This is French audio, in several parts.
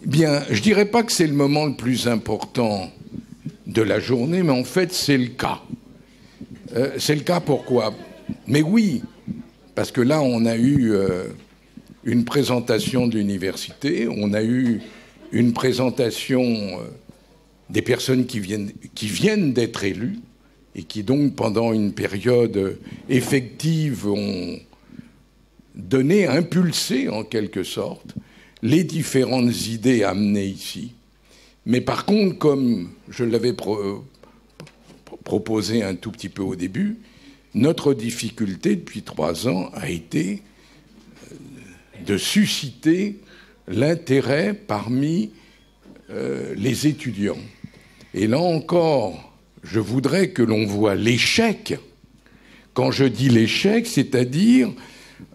Bien, je ne dirais pas que c'est le moment le plus important de la journée, mais en fait, c'est le cas. C'est le cas pourquoi? Mais oui, parce que là, on a eu une présentation de l'université, on a eu une présentation des personnes qui viennent d'être élues et qui donc, pendant une période effective, ont donné, impulsé en quelque sorte, les différentes idées amenées ici. Mais par contre, comme je l'avais proposé un tout petit peu au début, notre difficulté depuis 3 ans a été de susciter l'intérêt parmi les étudiants. Et là encore, je voudrais que l'on voit l'échec. Quand je dis l'échec, c'est-à-dire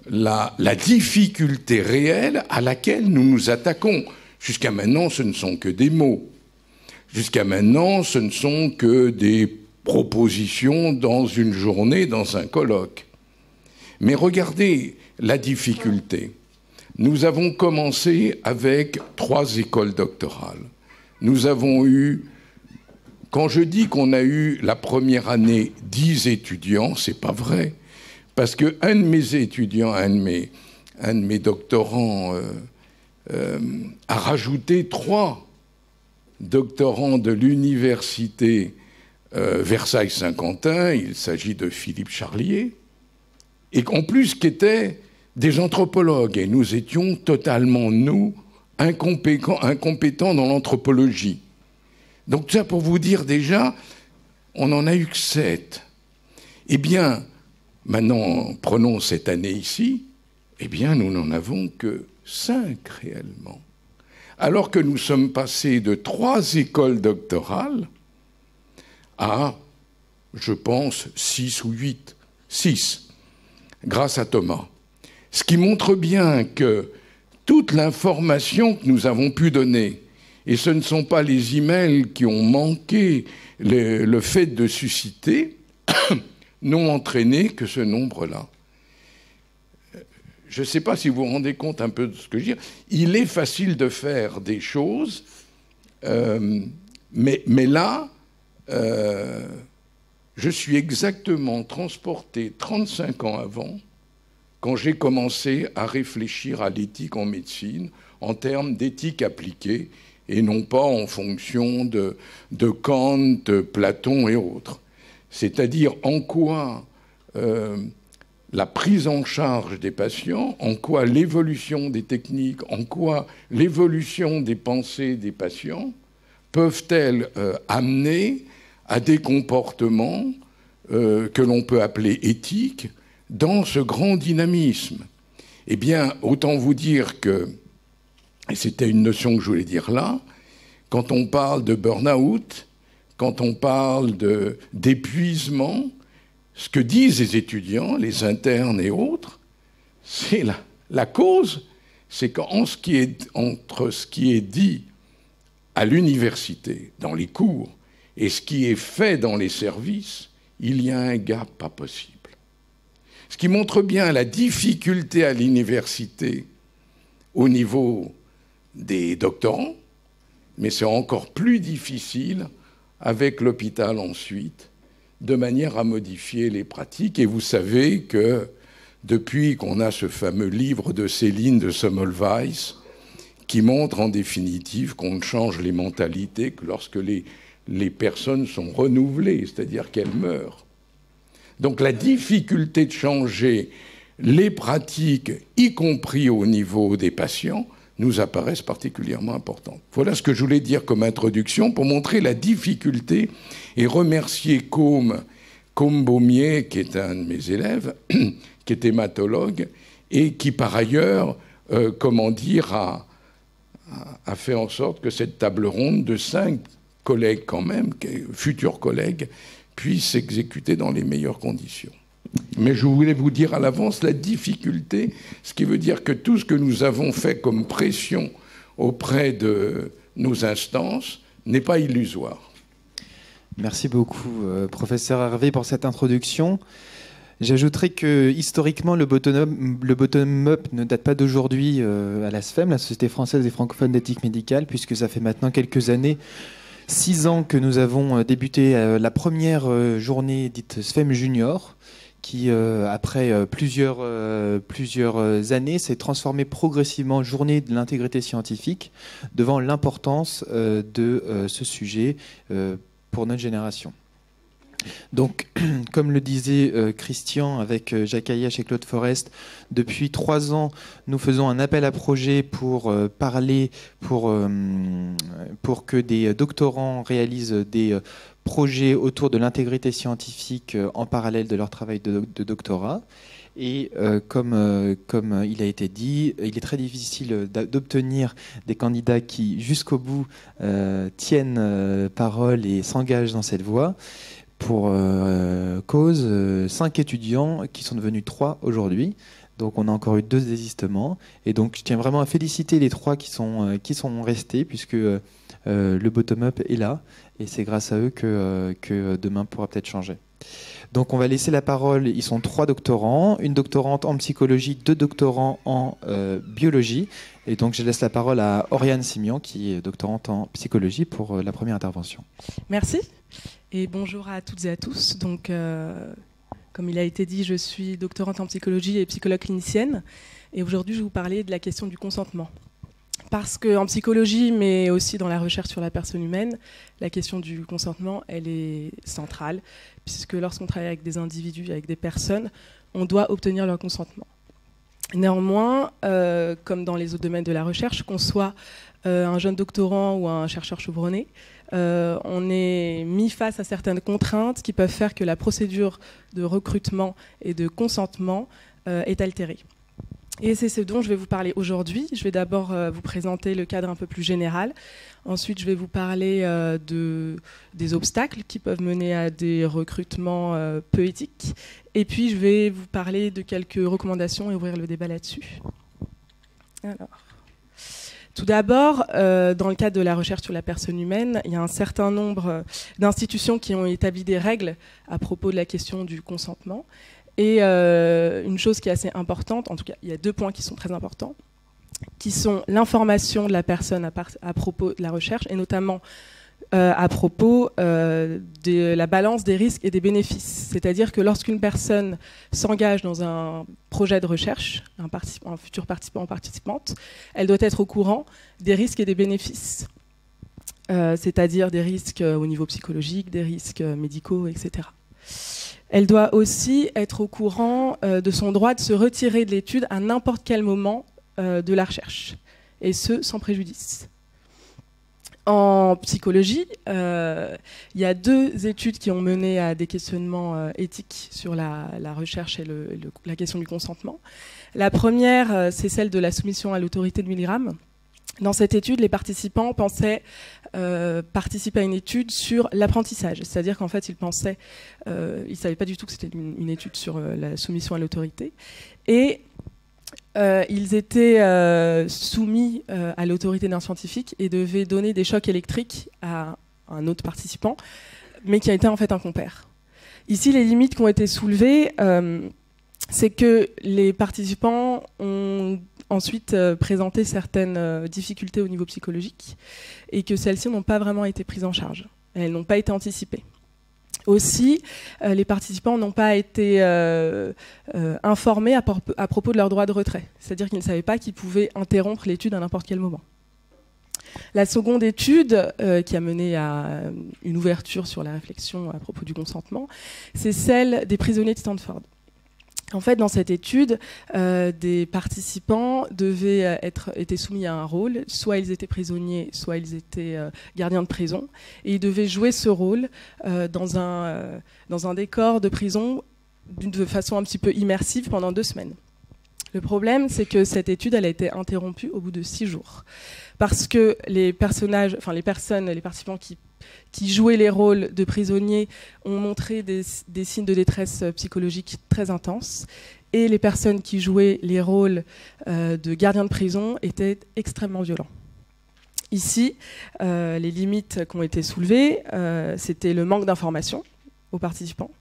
la difficulté réelle à laquelle nous nous attaquons. Jusqu'à maintenant, ce ne sont que des mots. Jusqu'à maintenant, ce ne sont que des propositions dans une journée, dans un colloque. Mais regardez la difficulté. Nous avons commencé avec 3 écoles doctorales. Nous avons eu, quand je dis qu'on a eu la première année 10 étudiants, c'est pas vrai. Parce qu'un de mes étudiants, un de mes doctorants a rajouté 3 doctorants de l'université Versailles-Saint-Quentin. Il s'agit de Philippe Charlier. Et en plus, qui étaient des anthropologues. Et nous étions totalement, nous, incompétents dans l'anthropologie. Donc ça, pour vous dire déjà, on n'en a eu que 7. Eh bien, maintenant, prenons cette année ici, eh bien, nous n'en avons que 5 réellement. Alors que nous sommes passés de 3 écoles doctorales à, je pense, 6 ou 8. 6, grâce à Thomas. Ce qui montre bien que toute l'information que nous avons pu donner, et ce ne sont pas les emails qui ont manqué le fait de susciter, n'ont entraîné que ce nombre-là. Je ne sais pas si vous vous rendez compte un peu de ce que je veux dire. Il est facile de faire des choses, mais là, je suis exactement transporté 35 ans avant, quand j'ai commencé à réfléchir à l'éthique en médecine, en termes d'éthique appliquée, et non pas en fonction de Kant, Platon et autres. C'est-à-dire en quoi la prise en charge des patients, en quoi l'évolution des techniques, en quoi l'évolution des pensées des patients peuvent-elles amener à des comportements que l'on peut appeler éthiques dans ce grand dynamisme. Eh bien, autant vous dire que, et c'était une notion que je voulais dire là, quand on parle de burn-out, quand on parle d'épuisement, ce que disent les étudiants, les internes et autres, c'est la cause, c'est qu'entre ce qui est dit à l'université, dans les cours, et ce qui est fait dans les services, il y a un gap pas possible. Ce qui montre bien la difficulté à l'université au niveau des doctorants, mais c'est encore plus difficile avec l'hôpital ensuite, de manière à modifier les pratiques. Et vous savez que depuis qu'on a ce fameux livre de Céline de Semmelweis, qui montre en définitive qu'on change les mentalités que lorsque les personnes sont renouvelées, c'est-à-dire qu'elles meurent. Donc la difficulté de changer les pratiques, y compris au niveau des patients, nous apparaissent particulièrement importantes. Voilà ce que je voulais dire comme introduction pour montrer la difficulté et remercier Côme Baumier, qui est un de mes élèves, qui est hématologue et qui par ailleurs, a fait en sorte que cette table ronde de 5 collègues quand même, futurs collègues, puisse s'exécuter dans les meilleures conditions. Mais je voulais vous dire à l'avance la difficulté, ce qui veut dire que tout ce que nous avons fait comme pression auprès de nos instances n'est pas illusoire. Merci beaucoup, professeur Hervé, pour cette introduction. J'ajouterais que historiquement, le bottom-up ne date pas d'aujourd'hui à la SFEM, la Société française et francophone d'éthique médicale, puisque ça fait maintenant quelques années, 6 ans que nous avons débuté la première journée dite SFEM Junior, qui, après plusieurs années, s'est transformée progressivement en journée de l'intégrité scientifique, devant l'importance de ce sujet pour notre génération. Donc, comme le disait Christian avec Jacques Ayache et Claude Forest, depuis 3 ans, nous faisons un appel à projet pour pour que des doctorants réalisent des projets autour de l'intégrité scientifique en parallèle de leur travail de doctorat. Et comme il a été dit, il est très difficile d'obtenir des candidats qui, jusqu'au bout, tiennent parole et s'engagent dans cette voie. Pour cause, 5 étudiants qui sont devenus 3 aujourd'hui. Donc on a encore eu 2 désistements. Et donc je tiens vraiment à féliciter les 3 qui sont restés, puisque le bottom-up est là. Et c'est grâce à eux que demain pourra peut-être changer. Donc on va laisser la parole, ils sont 3 doctorants, une doctorante en psychologie, 2 doctorants en biologie. Et donc je laisse la parole à Oriane Simian, qui est doctorante en psychologie, pour la première intervention. Merci. Et bonjour à toutes et à tous. Donc, comme il a été dit, je suis doctorante en psychologie et psychologue clinicienne. Et aujourd'hui, je vais vous parler de la question du consentement. Parce qu'en psychologie, mais aussi dans la recherche sur la personne humaine, la question du consentement, elle est centrale, puisque lorsqu'on travaille avec des individus, avec des personnes, on doit obtenir leur consentement. Néanmoins, comme dans les autres domaines de la recherche, qu'on soit un jeune doctorant ou un chercheur chevronné, on est mis face à certaines contraintes qui peuvent faire que la procédure de recrutement et de consentement est altérée. Et c'est ce dont je vais vous parler aujourd'hui. Je vais d'abord vous présenter le cadre un peu plus général. Ensuite, je vais vous parler des obstacles qui peuvent mener à des recrutements peu éthiques. Et puis, je vais vous parler de quelques recommandations et ouvrir le débat là-dessus. Alors, tout d'abord, dans le cadre de la recherche sur la personne humaine, il y a un certain nombre d'institutions qui ont établi des règles à propos de la question du consentement. Et une chose qui est assez importante, en tout cas, il y a 2 points qui sont très importants, qui sont l'information de la personne à propos de la recherche, et notamment à propos de la balance des risques et des bénéfices. C'est-à-dire que lorsqu'une personne s'engage dans un projet de recherche, un futur participant ou participante, elle doit être au courant des risques et des bénéfices. C'est-à-dire des risques au niveau psychologique, des risques médicaux, etc. Elle doit aussi être au courant de son droit de se retirer de l'étude à n'importe quel moment de la recherche, et ce, sans préjudice. En psychologie, il y a 2 études qui ont mené à des questionnements éthiques sur la recherche et la question du consentement. La première, c'est celle de la soumission à l'autorité de Milgram. Dans cette étude, les participants pensaient participer à une étude sur l'apprentissage. C'est-à-dire qu'en fait, ils ne savaient pas du tout que c'était une étude sur la soumission à l'autorité. Et ils étaient soumis à l'autorité d'un scientifique et devaient donner des chocs électriques à un autre participant, mais qui a été en fait un compère. Ici, les limites qui ont été soulevées, c'est que les participants ont ensuite présenté certaines difficultés au niveau psychologique et que celles-ci n'ont pas vraiment été prises en charge. Elles n'ont pas été anticipées. Aussi, les participants n'ont pas été informés à propos de leur droit de retrait. C'est-à-dire qu'ils ne savaient pas qu'ils pouvaient interrompre l'étude à n'importe quel moment. La seconde étude, qui a mené à une ouverture sur la réflexion à propos du consentement, c'est celle des prisonniers de Stanford. En fait, dans cette étude, des participants étaient soumis à un rôle. Soit ils étaient prisonniers, soit ils étaient gardiens de prison. Et ils devaient jouer ce rôle dans un décor de prison de façon un petit peu immersive pendant 2 semaines. Le problème, c'est que cette étude elle a été interrompue au bout de 6 jours. Parce que les participants qui jouaient les rôles de prisonniers ont montré des signes de détresse psychologique très intenses. Et les personnes qui jouaient les rôles de gardiens de prison étaient extrêmement violents. Ici, les limites qui ont été soulevées, c'était le manque d'information aux participants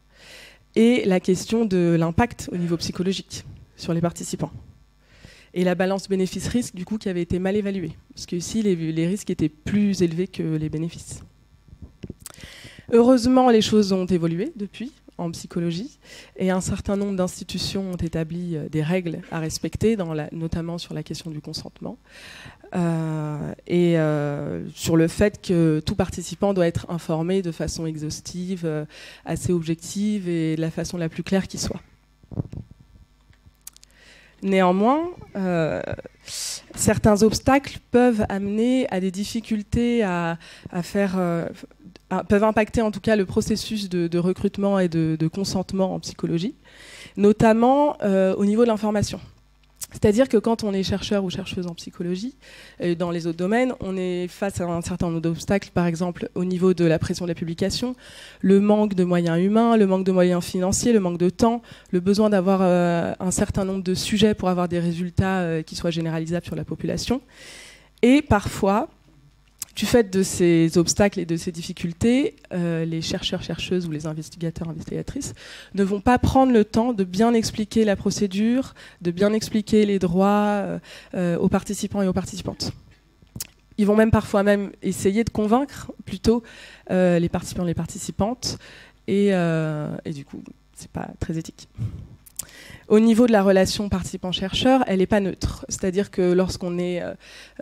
et la question de l'impact au niveau psychologique sur les participants. Et la balance bénéfice-risque, du coup, qui avait été mal évaluée, parce que ici, les risques étaient plus élevés que les bénéfices. Heureusement, les choses ont évolué depuis en psychologie, et un certain nombre d'institutions ont établi des règles à respecter, notamment sur la question du consentement, et sur le fait que tout participant doit être informé de façon exhaustive, assez objective, et de la façon la plus claire qui soit. Néanmoins, certains obstacles peuvent amener à des difficultés peuvent impacter en tout cas le processus de recrutement et de consentement en psychologie, notamment au niveau de l'information. C'est-à-dire que quand on est chercheur ou chercheuse en psychologie, et dans les autres domaines, on est face à un certain nombre d'obstacles, par exemple au niveau de la pression de la publication, le manque de moyens humains, le manque de moyens financiers, le manque de temps, le besoin d'avoir un certain nombre de sujets pour avoir des résultats qui soient généralisables sur la population. Et parfois, du fait de ces obstacles et de ces difficultés, les chercheurs, chercheuses ou les investigateurs, investigatrices ne vont pas prendre le temps de bien expliquer la procédure, de bien expliquer les droits aux participants et aux participantes. Ils vont même parfois essayer de convaincre plutôt les participants et les participantes, et du coup, c'est pas très éthique. Au niveau de la relation participant-chercheur, elle n'est pas neutre. C'est-à-dire que lorsqu'on est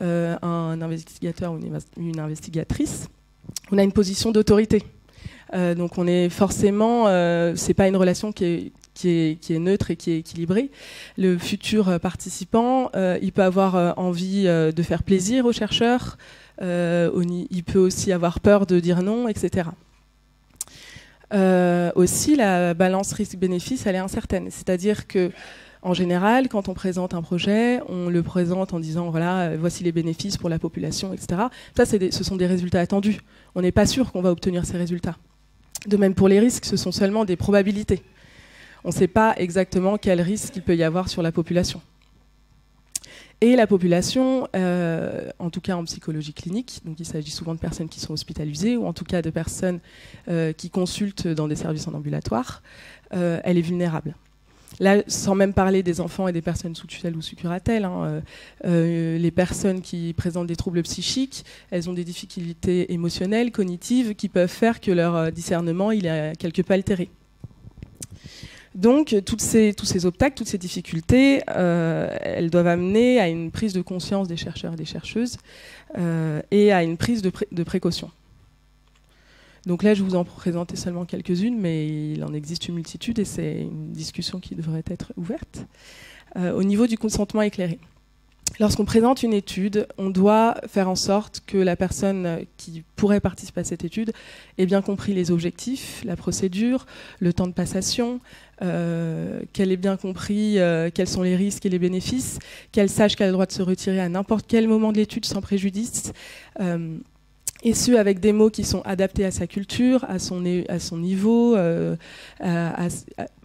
un investigateur ou une investigatrice, on a une position d'autorité. Donc on est forcément, c'est pas une relation qui est neutre et qui est équilibrée. Le futur participant, il peut avoir envie de faire plaisir aux chercheurs, il peut aussi avoir peur de dire non, etc. Aussi, la balance risque-bénéfice, elle est incertaine. C'est-à-dire que, en général, quand on présente un projet, on le présente en disant voilà, voici les bénéfices pour la population, etc. Ça, ce sont des résultats attendus. On n'est pas sûr qu'on va obtenir ces résultats. De même pour les risques, ce sont seulement des probabilités. On ne sait pas exactement quel risque il peut y avoir sur la population. Et la population, en tout cas en psychologie clinique, donc il s'agit souvent de personnes qui sont hospitalisées ou en tout cas de personnes qui consultent dans des services en ambulatoire, elle est vulnérable. Là, sans même parler des enfants et des personnes sous tutelle ou sous curatelle, les personnes qui présentent des troubles psychiques, elles ont des difficultés émotionnelles, cognitives, qui peuvent faire que leur discernement il est quelque peu altéré. Donc, tous ces obstacles, toutes ces difficultés, elles doivent amener à une prise de conscience des chercheurs et des chercheuses et à une prise de précaution. Donc là, je vous en présentais seulement quelques-unes, mais il en existe une multitude et c'est une discussion qui devrait être ouverte. Au niveau du consentement éclairé. Lorsqu'on présente une étude, on doit faire en sorte que la personne qui pourrait participer à cette étude ait bien compris les objectifs, la procédure, le temps de passation, qu'elle ait bien compris quels sont les risques et les bénéfices, qu'elle sache qu'elle a le droit de se retirer à n'importe quel moment de l'étude sans préjudice, et ce avec des mots qui sont adaptés à sa culture, à son niveau. En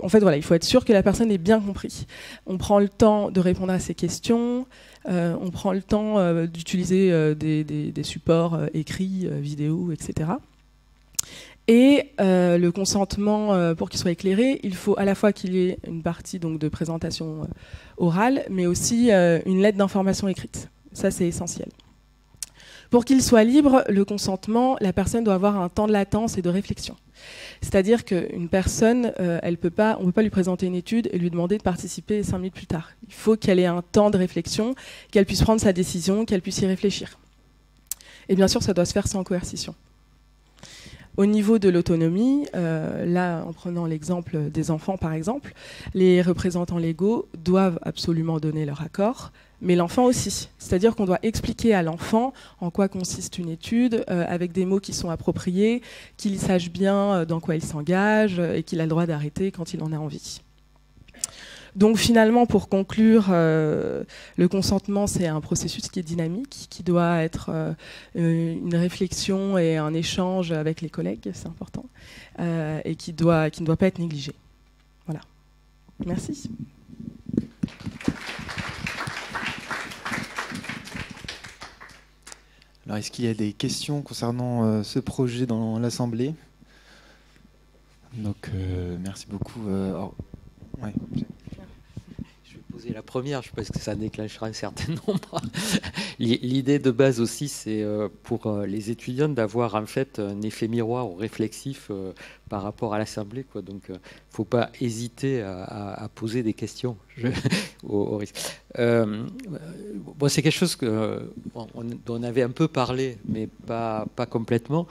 fait, voilà, il faut être sûr que la personne ait bien compris. On prend le temps de répondre à ces questions. On prend le temps d'utiliser des supports écrits, vidéo, etc. Et le consentement, pour qu'il soit éclairé, il faut à la fois qu'il y ait une partie donc, de présentation orale, mais aussi une lettre d'information écrite. Ça, c'est essentiel. Pour qu'il soit libre, le consentement, la personne doit avoir un temps de latence et de réflexion. C'est-à-dire qu'une personne, on ne peut pas lui présenter une étude et lui demander de participer 5 minutes plus tard. Il faut qu'elle ait un temps de réflexion, qu'elle puisse prendre sa décision, qu'elle puisse y réfléchir. Et bien sûr, ça doit se faire sans coercition. Au niveau de l'autonomie, là, en prenant l'exemple des enfants, par exemple, les représentants légaux doivent absolument donner leur accord, mais l'enfant aussi. C'est-à-dire qu'on doit expliquer à l'enfant en quoi consiste une étude, avec des mots qui sont appropriés, qu'il sache bien dans quoi il s'engage et qu'il a le droit d'arrêter quand il en a envie. Donc finalement, pour conclure, le consentement, c'est un processus qui est dynamique, qui doit être une réflexion et un échange avec les collègues, c'est important, et qui ne doit pas être négligé. Voilà. Merci. Alors, est-ce qu'il y a des questions concernant ce projet dans l'Assemblée ? Donc, merci beaucoup. Ouais. Je vais poser la première, je pense que ça déclenchera un certain nombre. L'idée de base aussi, c'est pour les étudiants d'avoir en fait un effet miroir ou réflexif par rapport à l'Assemblée, quoi. Donc, il ne faut pas hésiter à poser des questions au risque. Bon, c'est quelque chose dont on avait un peu parlé, mais pas complètement.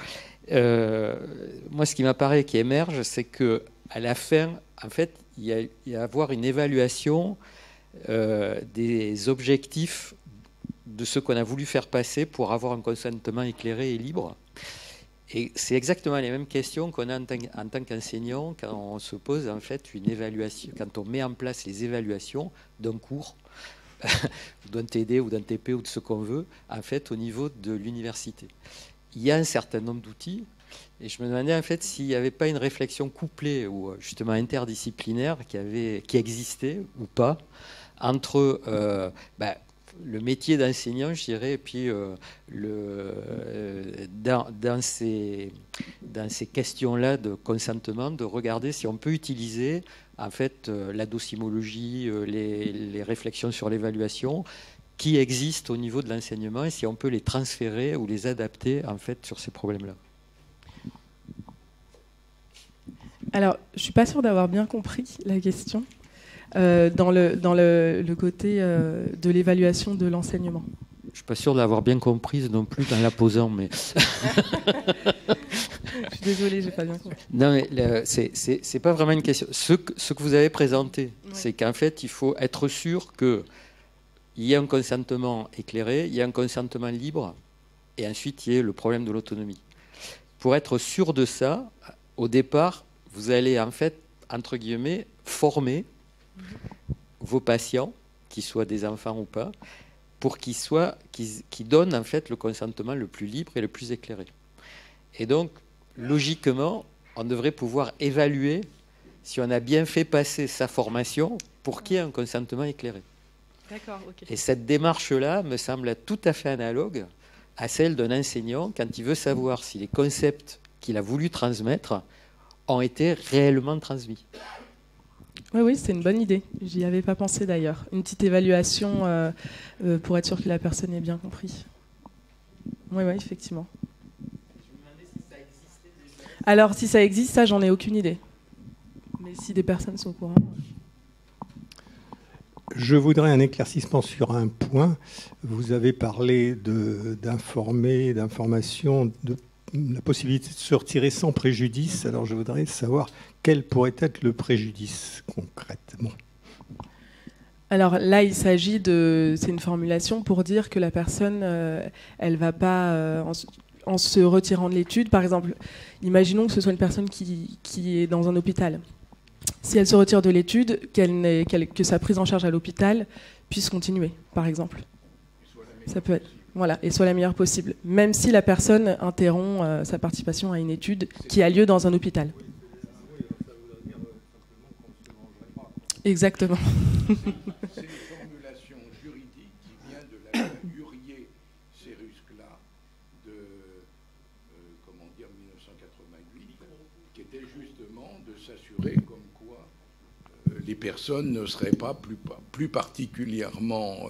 Moi, ce qui m'apparaît qui émerge, c'est que à la fin, en fait, il y a avoir une évaluation des objectifs de ce qu'on a voulu faire passer pour avoir un consentement éclairé et libre. Et c'est exactement les mêmes questions qu'on a en tant qu'enseignant quand on se pose en fait une évaluation, quand on met en place les évaluations d'un cours, d'un TD ou d'un TP ou de ce qu'on veut, en fait, au niveau de l'université. Il y a un certain nombre d'outils. Et je me demandais en fait s'il n'y avait pas une réflexion couplée ou justement interdisciplinaire qui existait ou pas entre le métier d'enseignant, je dirais, et puis dans ces questions-là de consentement, de regarder si on peut utiliser en fait la docimologie, les réflexions sur l'évaluation qui existent au niveau de l'enseignement et si on peut les transférer ou les adapter en fait sur ces problèmes-là. Alors, je ne suis pas sûre d'avoir bien compris la question dans le côté de l'évaluation de l'enseignement. Je ne suis pas sûr de l'avoir bien comprise non plus dans la posant, mais... Je suis désolée, je n'ai pas bien compris. Non, mais c'est pas vraiment une question. Ce que vous avez présenté, ouais, c'est qu'en fait, il faut être sûr qu'il y ait un consentement éclairé, il y ait un consentement libre, et ensuite, il y ait le problème de l'autonomie. Pour être sûr de ça, au départ, vous allez en fait, entre guillemets, former vos patients, qu'ils soient des enfants ou pas, pour qu'ils donnent en fait le consentement le plus libre et le plus éclairé. Et donc, logiquement, on devrait pouvoir évaluer si on a bien fait passer sa formation pour qu'il y ait un consentement éclairé. D'accord, ok. Et cette démarche-là me semble tout à fait analogue à celle d'un enseignant quand il veut savoir si les concepts qu'il a voulu transmettre ont été réellement transmis. Oui, c'est une bonne idée. J'y avais pas pensé d'ailleurs. Une petite évaluation pour être sûr que la personne ait bien compris. Oui, effectivement. Alors, si ça existe, ça, j'en ai aucune idée. Mais si des personnes sont au courant... Je voudrais un éclaircissement sur un point. Vous avez parlé d'information, de la possibilité de se retirer sans préjudice. Alors, je voudrais savoir quel pourrait être le préjudice concrètement. Alors là, il s'agit c'est une formulation pour dire que la personne, elle va pas, en se retirant de l'étude, par exemple, imaginons que ce soit une personne qui est dans un hôpital. Si elle se retire de l'étude, que sa prise en charge à l'hôpital puisse continuer, par exemple. Ça peut être, voilà, et soit la meilleure possible, même si la personne interrompt sa participation à une étude qui a lieu dans un hôpital. Exactement. C'est une formulation juridique qui vient de la loi Hurier-Seruscla de 1988, qui était justement de s'assurer comme quoi les personnes ne seraient pas plus particulièrement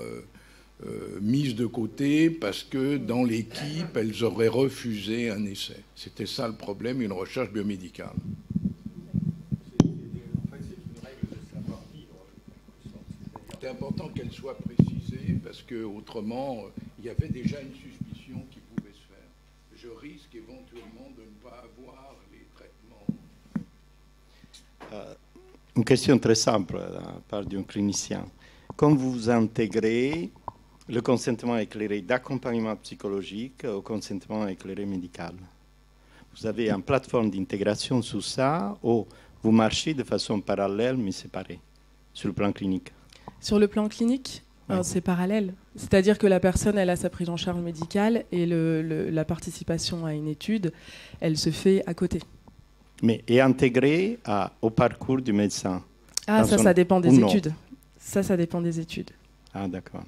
mises de côté parce que dans l'équipe, elles auraient refusé un essai. C'était ça le problème, une recherche biomédicale. C'est important qu'elle soit précisée parce qu'autrement, il y avait déjà une suspicion qui pouvait se faire. Je risque éventuellement de ne pas avoir les traitements. Une question très simple de la part d'un clinicien. Quand vous intégrez le consentement éclairé d'accompagnement psychologique au consentement éclairé médical, vous avez une plateforme d'intégration sur ça ou vous marchez de façon parallèle mais séparée sur le plan clinique? Sur le plan clinique, c'est parallèle. C'est-à-dire que la personne, elle a sa prise en charge médicale et la participation à une étude, elle se fait à côté. Mais est intégrée au parcours du médecin? Ah, ça dépend des études. Ça dépend des études. Ah, d'accord.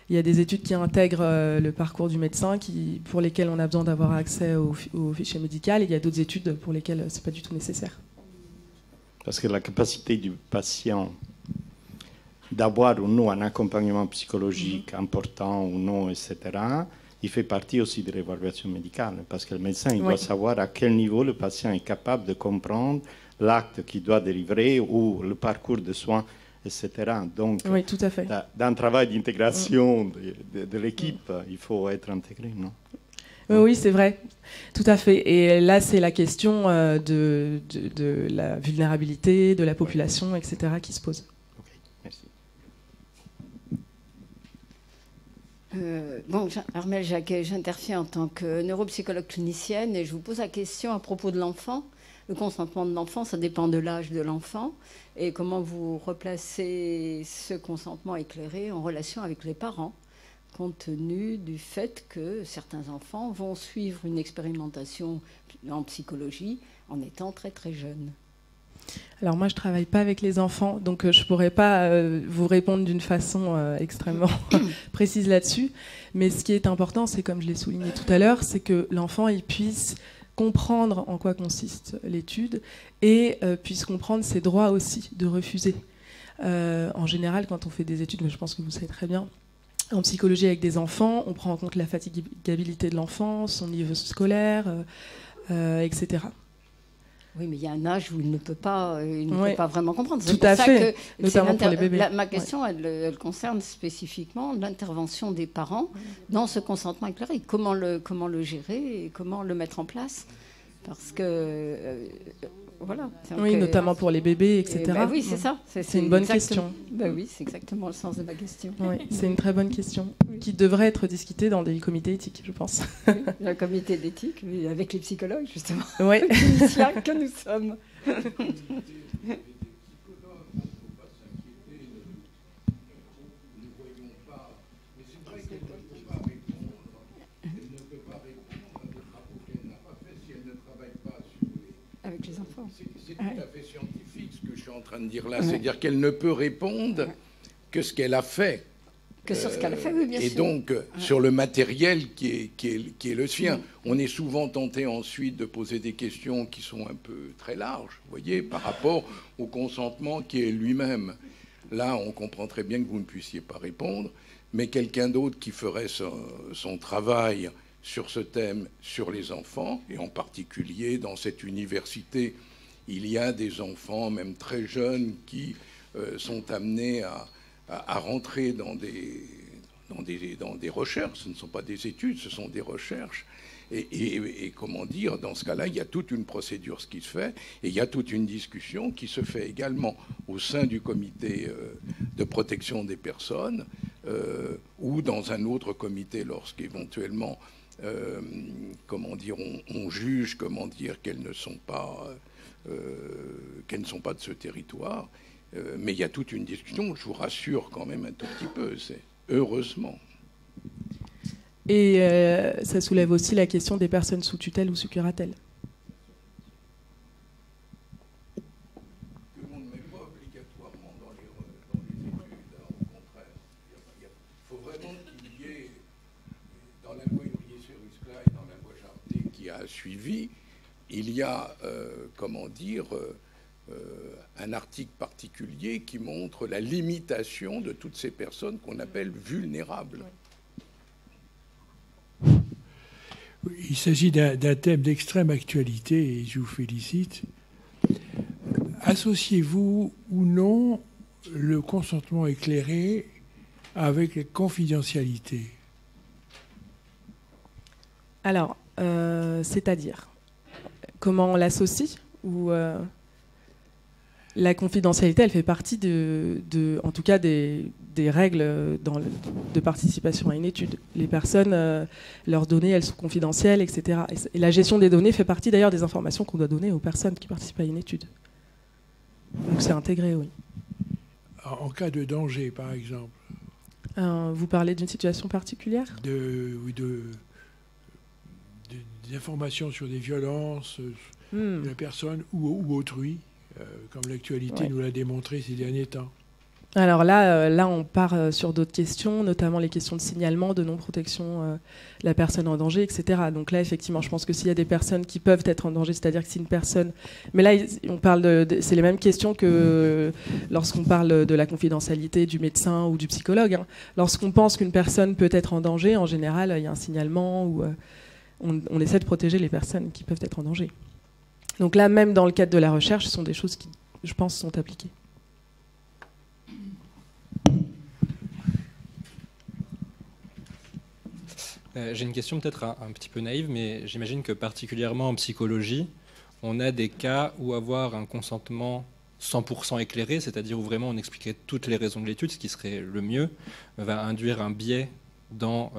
Il y a des études qui intègrent le parcours du médecin, pour lesquelles on a besoin d'avoir accès au fichier médical. Et il y a d'autres études pour lesquelles ce n'est pas du tout nécessaire. Parce que la capacité du patient d'avoir ou non un accompagnement psychologique important ou non, etc., il fait partie aussi de l'évaluation médicale. Parce que le médecin, il doit savoir à quel niveau le patient est capable de comprendre l'acte qu'il doit délivrer ou le parcours de soins, etc. Donc, oui, tout à fait. Dans un travail d'intégration de l'équipe, il faut être intégré, non? Oui, c'est vrai, tout à fait. Et là, c'est la question de la vulnérabilité, de la population, etc., qui se pose. Ok, merci. Bon, Armelle Jacquet, j'interviens en tant que neuropsychologue clinicienne et je vous pose la question à propos de l'enfant. Le consentement de l'enfant, ça dépend de l'âge de l'enfant. Et comment vous replacez ce consentement éclairé en relation avec les parents, compte tenu du fait que certains enfants vont suivre une expérimentation en psychologie en étant très très jeunes. Alors moi, je ne travaille pas avec les enfants, donc je ne pourrais pas vous répondre d'une façon extrêmement précise là-dessus. Mais ce qui est important, c'est comme je l'ai souligné tout à l'heure, c'est que l'enfant il puisse comprendre en quoi consiste l'étude et puisse comprendre ses droits aussi de refuser. En général, quand on fait des études, je pense que vous savez très bien, en psychologie avec des enfants, on prend en compte la fatigabilité de l'enfant, son niveau scolaire, etc. Oui, mais il y a un âge où il ne peut pas, peut pas vraiment comprendre. Tout à fait, notamment pour les bébés. Ma question, elle concerne spécifiquement l'intervention des parents dans ce consentement éclairé. Comment le gérer et comment le mettre en place? Parce que, voilà. Oui, notamment pour les bébés, etc. Oui, c'est ça. C'est une bonne question. Oui, c'est exactement le sens de ma question. Oui, c'est une très bonne question qui devrait être discutée dans des comités éthiques, je pense. Oui, le comité d'éthique, avec les psychologues, justement. Oui. Que nous sommes. Avec les enfants. C'est tout à fait scientifique ce que je suis en train de dire là. C'est-à-dire qu'elle ne peut répondre que ce qu'elle a fait. Que sur ce qu'elle a fait, oui, bien sûr. Et donc, sur le matériel qui est le sien. On est souvent tenté ensuite de poser des questions qui sont un peu très larges, vous voyez, par rapport au consentement qui est lui-même. Là, on comprend très bien que vous ne puissiez pas répondre, mais quelqu'un d'autre qui ferait son travail sur ce thème, sur les enfants, et en particulier dans cette université, il y a des enfants, même très jeunes, qui sont amenés à rentrer dans des recherches. Ce ne sont pas des études, ce sont des recherches. Et comment dire, dans ce cas-là, il y a toute une procédure qui se fait, et il y a toute une discussion qui se fait également au sein du comité de protection des personnes, ou dans un autre comité lorsqu'éventuellement comment dire, on juge, comment dire, qu'elles ne sont pas de ce territoire. Mais il y a toute une discussion, je vous rassure quand même un tout petit peu, c'est heureusement. Et ça soulève aussi la question des personnes sous tutelle ou sous curatelle. Que l'on ne met pas obligatoirement dans les études, au contraire. Il faut vraiment qu'il y ait, dans la loi Hurier-Seruskla et dans la loi Jardet qui a suivi, il y a, comment dire, un article particulier qui montre la limitation de toutes ces personnes qu'on appelle vulnérables. Il s'agit d'un thème d'extrême actualité et je vous félicite. Associez-vous ou non le consentement éclairé avec la confidentialité? Alors, c'est-à-dire, comment on l'associe ou la confidentialité, elle fait partie en tout cas des règles de participation à une étude. Les personnes, leurs données, elles sont confidentielles, etc. Et la gestion des données fait partie d'ailleurs des informations qu'on doit donner aux personnes qui participent à une étude. Donc c'est intégré, oui. En cas de danger, par exemple. Vous parlez d'une situation particulière ? Des informations sur des violences de la personne ou autrui, comme l'actualité nous l'a démontré ces derniers temps. Alors là, on part sur d'autres questions, notamment les questions de signalement, de non-protection de la personne en danger, etc. Donc là, effectivement, je pense que s'il y a des personnes qui peuvent être en danger, c'est-à-dire que si une personne... Mais là, on parle c'est les mêmes questions que lorsqu'on parle de la confidentialité du médecin ou du psychologue. Hein. Lorsqu'on pense qu'une personne peut être en danger, en général, il y a un signalement où on essaie de protéger les personnes qui peuvent être en danger. Donc là, même dans le cadre de la recherche, ce sont des choses qui, je pense, sont appliquées. J'ai une question peut-être un petit peu naïve, mais j'imagine que particulièrement en psychologie, on a des cas où avoir un consentement 100% éclairé, c'est-à-dire où vraiment on expliquait toutes les raisons de l'étude, ce qui serait le mieux, va induire un biais dans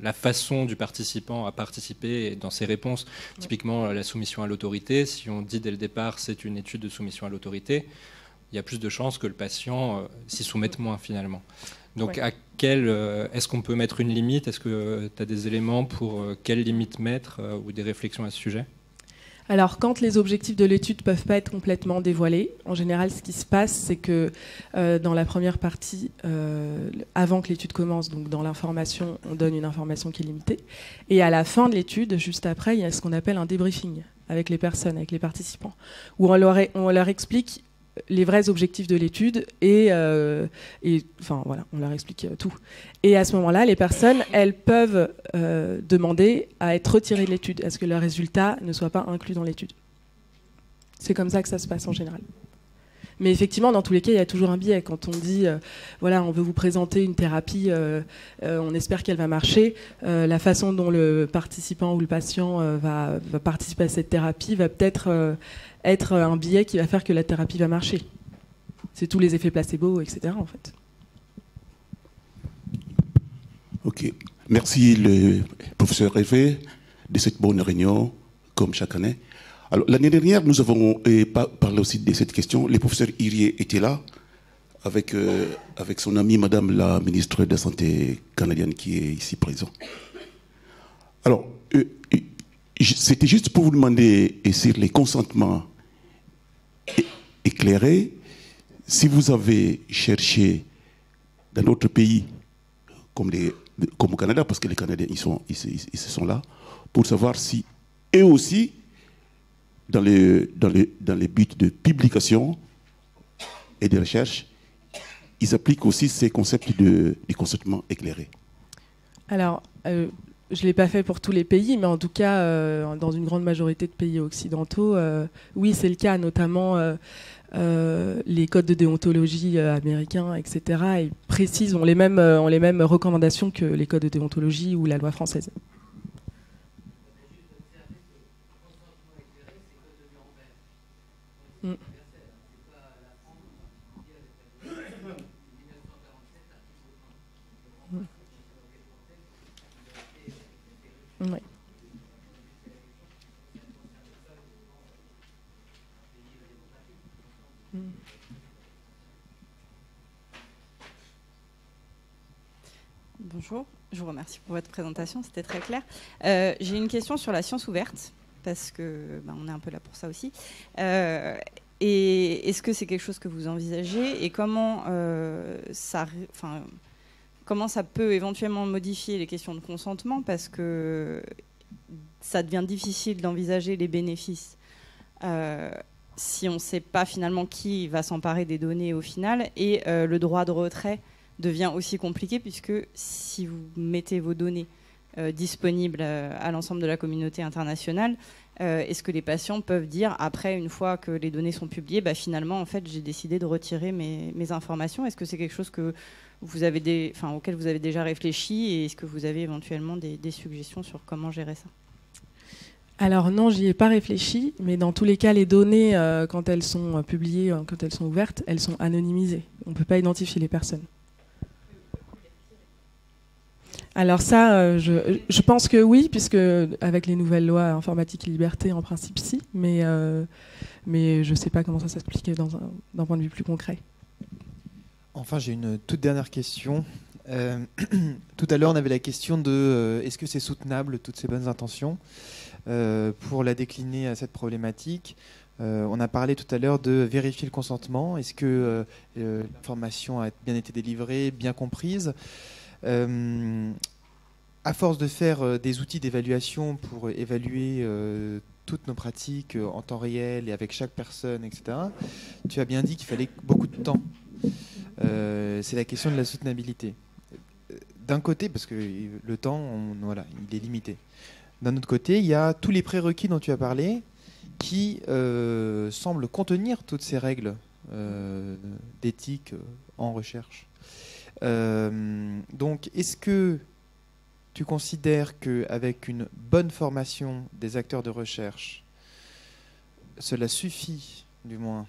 la façon du participant à participer et dans ses réponses. Typiquement, la soumission à l'autorité, si on dit dès le départ c'est une étude de soumission à l'autorité, il y a plus de chances que le patient s'y soumette moins finalement. Donc à est-ce qu'on peut mettre une limite? Est-ce que tu as des éléments pour quelle limite mettre ou des réflexions à ce sujet? Alors, quand les objectifs de l'étude ne peuvent pas être complètement dévoilés, en général, ce qui se passe, c'est que dans la première partie, avant que l'étude commence, donc dans l'information, on donne une information qui est limitée. Et à la fin de l'étude, juste après, il y a ce qu'on appelle un débriefing avec les personnes, avec les participants, où on leur explique les vrais objectifs de l'étude et enfin voilà, on leur explique tout. Et à ce moment-là, les personnes, elles peuvent demander à être retirées de l'étude, à ce que leurs résultats ne soient pas inclus dans l'étude. C'est comme ça que ça se passe en général. Mais effectivement, dans tous les cas, il y a toujours un biais. Quand on dit, voilà, on veut vous présenter une thérapie, on espère qu'elle va marcher, la façon dont le participant ou le patient va participer à cette thérapie va peut-être être un biais qui va faire que la thérapie va marcher. C'est tous les effets placebo, etc. en fait. Ok. Merci le professeur Hervé de cette bonne réunion, comme chaque année. Alors, l'année dernière, nous avons parlé aussi de cette question. Le professeur Irié était là avec son amie, Madame la ministre de la Santé canadienne, qui est ici présente. Alors, c'était juste pour vous demander sur les consentements éclairés, si vous avez cherché dans d'autres pays, comme au Canada, parce que les Canadiens ils sont là, pour savoir si eux aussi, dans les buts de publication et de recherche, ils appliquent aussi ces concepts de consentement éclairé. Alors, je ne l'ai pas fait pour tous les pays, mais en tout cas, dans une grande majorité de pays occidentaux, oui, c'est le cas, notamment les codes de déontologie américains, etc. Ils précisent, ont les mêmes recommandations que les codes de déontologie ou la loi française. Mm. Oui. Bonjour, je vous remercie pour votre présentation, c'était très clair. J'ai une question sur la science ouverte, parce que on est un peu là pour ça aussi. Et est-ce que c'est quelque chose que vous envisagez et comment ça peut éventuellement modifier les questions de consentement, parce que ça devient difficile d'envisager les bénéfices si on ne sait pas finalement qui va s'emparer des données au final, et le droit de retrait devient aussi compliqué, puisque si vous mettez vos données disponibles à l'ensemble de la communauté internationale, est-ce que les patients peuvent dire, après, une fois que les données sont publiées, finalement, en fait, j'ai décidé de retirer mes informations? Est-ce que c'est quelque chose que vous avez auquel vous avez déjà réfléchi, et est-ce que vous avez éventuellement des suggestions sur comment gérer ça? Alors non, j'y ai pas réfléchi, mais dans tous les cas, les données, quand elles sont publiées, quand elles sont ouvertes, elles sont anonymisées. On ne peut pas identifier les personnes. Alors ça, je pense que oui, puisque avec les nouvelles lois informatique et liberté, en principe, si, mais je ne sais pas comment ça s'applique d'un point de vue plus concret. Enfin, j'ai une toute dernière question. Tout à l'heure, on avait la question de est-ce que c'est soutenable, toutes ces bonnes intentions, pour la décliner à cette problématique. On a parlé tout à l'heure de vérifier le consentement. Est-ce que l'information a bien été délivrée, bien comprise ? À force de faire des outils d'évaluation pour évaluer toutes nos pratiques en temps réel et avec chaque personne, etc., tu as bien dit qu'il fallait beaucoup de temps. C'est la question de la soutenabilité. D'un côté, parce que le temps, voilà, il est limité. D'un autre côté, il y a tous les prérequis dont tu as parlé qui semblent contenir toutes ces règles d'éthique en recherche. Donc, est-ce que tu considères qu'avec une bonne formation des acteurs de recherche, cela suffit, du moins,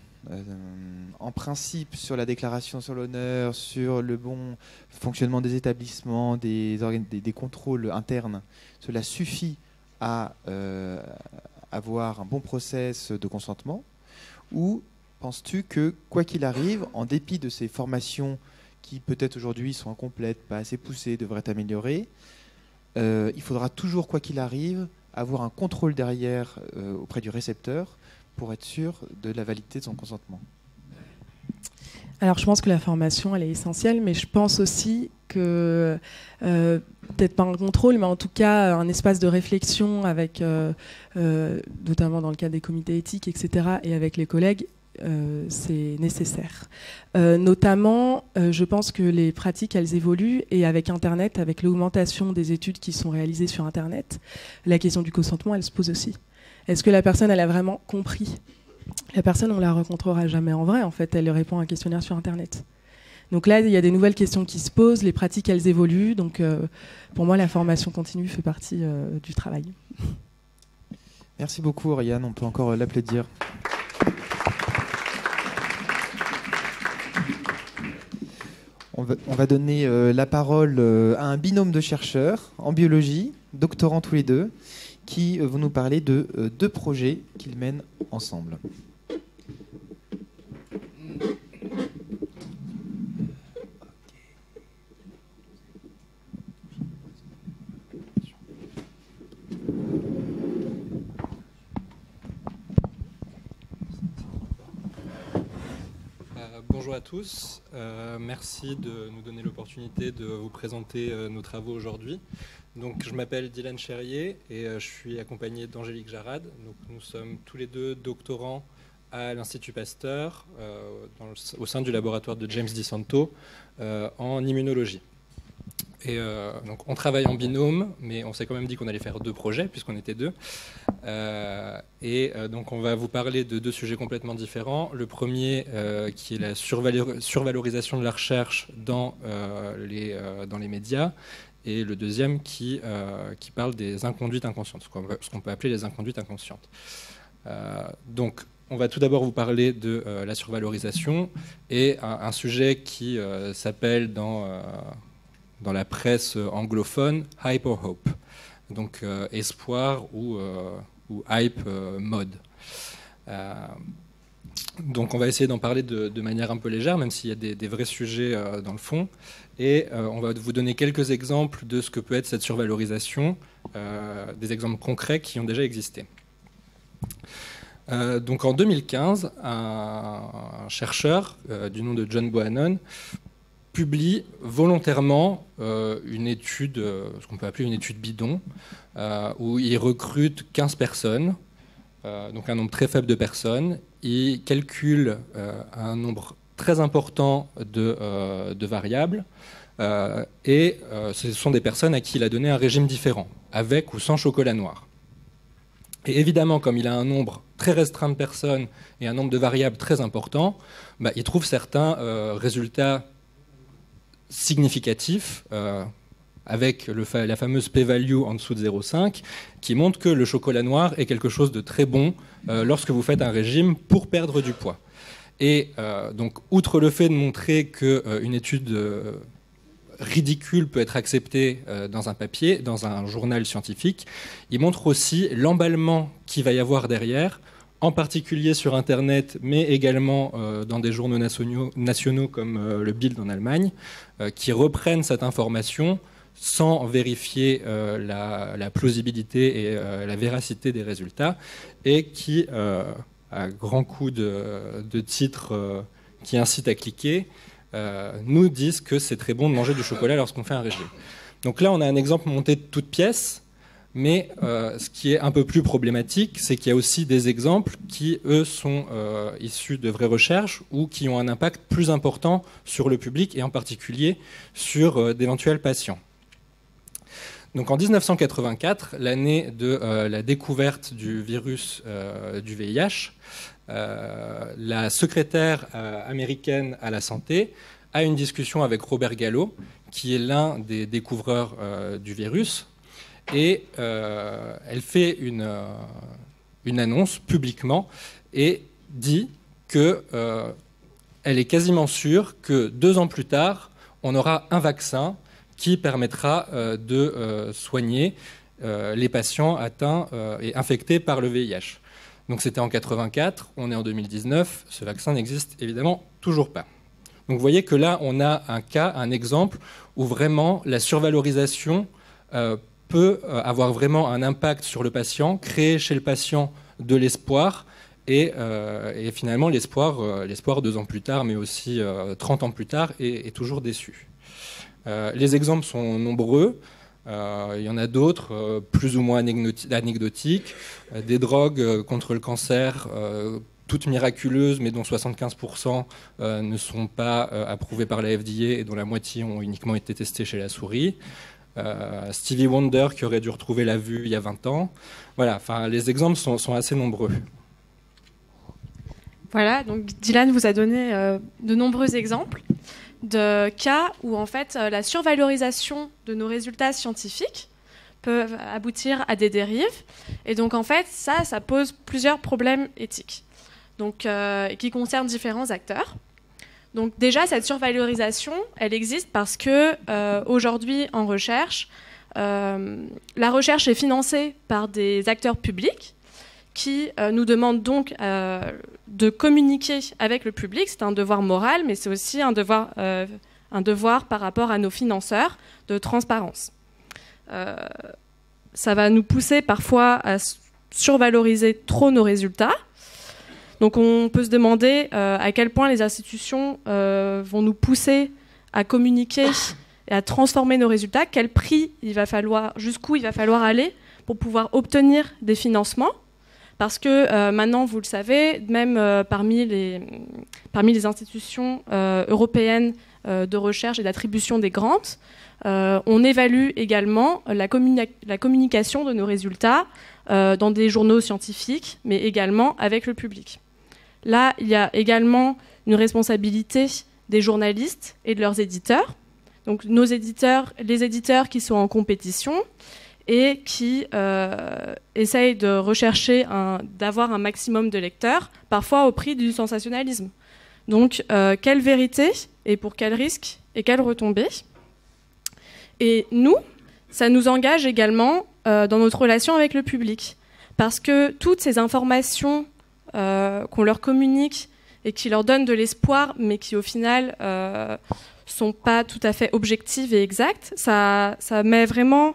en principe, sur la déclaration sur l'honneur, sur le bon fonctionnement des établissements, des contrôles internes, cela suffit à avoir un bon process de consentement? Ou penses-tu que, quoi qu'il arrive, en dépit de ces formations qui peut-être aujourd'hui sont incomplètes, pas assez poussées, devraient être améliorées, il faudra toujours, quoi qu'il arrive, avoir un contrôle derrière auprès du récepteur pour être sûr de la validité de son consentement? Alors je pense que la formation elle est essentielle, mais je pense aussi que peut-être pas un contrôle, mais en tout cas un espace de réflexion avec, notamment dans le cadre des comités éthiques, etc., et avec les collègues, c'est nécessaire. Notamment, je pense que les pratiques, elles évoluent, et avec Internet, avec l'augmentation des études qui sont réalisées sur Internet, la question du consentement, elle se pose aussi. Est-ce que la personne, elle a vraiment compris? La personne, on la rencontrera jamais en vrai, en fait, elle répond à un questionnaire sur Internet. Donc là, il y a des nouvelles questions qui se posent, les pratiques, elles évoluent, donc pour moi, la formation continue fait partie du travail. Merci beaucoup, Oriane, on peut encore l'applaudir. On va donner la parole à un binôme de chercheurs en biologie, doctorants tous les deux, qui vont nous parler de deux projets qu'ils mènent ensemble. Bonjour à tous, merci de nous donner l'opportunité de vous présenter nos travaux aujourd'hui. Donc, je m'appelle Dylan Cherrier et je suis accompagné d'Angélique Jarad. Donc, nous sommes tous les deux doctorants à l'Institut Pasteur au sein du laboratoire de James DiSanto en immunologie. Et donc on travaille en binôme, mais on s'est quand même dit qu'on allait faire deux projets puisqu'on était deux. Donc on va vous parler de deux sujets complètement différents. Le premier qui est la survalorisation de la recherche dans les médias, et le deuxième qui parle des inconduites inconscientes, ce qu'on peut appeler les inconduites inconscientes. Donc on va tout d'abord vous parler de la survalorisation et un sujet qui s'appelle dans la presse anglophone Hype or Hope, donc espoir ou hype mode. Donc on va essayer d'en parler de manière un peu légère, même s'il y a des vrais sujets dans le fond. Et on va vous donner quelques exemples de ce que peut être cette survalorisation, des exemples concrets qui ont déjà existé. Donc en 2015, un chercheur du nom de John Bohannon publie volontairement une étude, ce qu'on peut appeler une étude bidon, où il recrute 15 personnes, donc un nombre très faible de personnes. Il calcule un nombre très important de variables, et ce sont des personnes à qui il a donné un régime différent, avec ou sans chocolat noir. Et évidemment, comme il a un nombre très restreint de personnes et un nombre de variables très important, il trouve certains résultats significatif, avec la fameuse p-value en dessous de 0,5, qui montre que le chocolat noir est quelque chose de très bon lorsque vous faites un régime pour perdre du poids. Et donc, outre le fait de montrer qu'une étude ridicule peut être acceptée dans un papier, dans un journal scientifique, il montre aussi l'emballement qu'il va y avoir derrière, en particulier sur Internet, mais également dans des journaux nationaux comme le Bild en Allemagne, qui reprennent cette information sans vérifier la plausibilité et la véracité des résultats, et qui à grands coups de titres qui incitent à cliquer, nous disent que c'est très bon de manger du chocolat lorsqu'on fait un régime. Donc là, on a un exemple monté de toutes pièces, mais ce qui est un peu plus problématique, c'est qu'il y a aussi des exemples qui, eux, sont issus de vraies recherches ou qui ont un impact plus important sur le public et en particulier sur d'éventuels patients. Donc en 1984, l'année de la découverte du virus du VIH, la secrétaire américaine à la santé a une discussion avec Robert Gallo, qui est l'un des découvreurs du virus, et elle fait une annonce publiquement et dit qu'elle est quasiment sûre que 2 ans plus tard, on aura un vaccin qui permettra de soigner les patients atteints et infectés par le VIH. Donc c'était en 84, on est en 2019, ce vaccin n'existe évidemment toujours pas. Donc vous voyez que là, on a un exemple où vraiment la survalorisation peut avoir vraiment un impact sur le patient, créer chez le patient de l'espoir, et finalement l'espoir 2 ans plus tard, mais aussi 30 ans plus tard, est toujours déçu. Les exemples sont nombreux. Il y en a d'autres, plus ou moins anecdotiques. Des drogues contre le cancer, toutes miraculeuses, mais dont 75% ne sont pas approuvées par la FDA et dont la moitié ont uniquement été testées chez la souris. Stevie Wonder qui aurait dû retrouver la vue il y a 20 ans. Voilà, enfin, les exemples sont assez nombreux. Voilà, donc Dylan vous a donné de nombreux exemples de cas où en fait la survalorisation de nos résultats scientifiques peut aboutir à des dérives, et donc en fait ça pose plusieurs problèmes éthiques, donc qui concernent différents acteurs. Donc déjà cette survalorisation, elle existe parce que aujourd'hui en recherche, la recherche est financée par des acteurs publics qui nous demandent donc de communiquer avec le public. C'est un devoir moral, mais c'est aussi un devoir par rapport à nos financeurs de transparence. Ça va nous pousser parfois à survaloriser trop nos résultats. Donc on peut se demander à quel point les institutions vont nous pousser à communiquer et à transformer nos résultats, quel prix il va falloir, jusqu'où il va falloir aller pour pouvoir obtenir des financements. Parce que maintenant, vous le savez, même parmi les institutions européennes de recherche et d'attribution des grants, on évalue également la communication de nos résultats dans des journaux scientifiques, mais également avec le public. Là, il y a également une responsabilité des journalistes et de leurs éditeurs. Donc nos éditeurs, les éditeurs qui sont en compétition, et qui essayent de rechercher d'avoir un maximum de lecteurs, parfois au prix du sensationnalisme. Donc, quelle vérité et pour quel risque et quelle retombée? Et nous, ça nous engage également dans notre relation avec le public, parce que toutes ces informations qu'on leur communique et qui leur donnent de l'espoir, mais qui au final sont pas tout à fait objectives et exactes, ça met vraiment...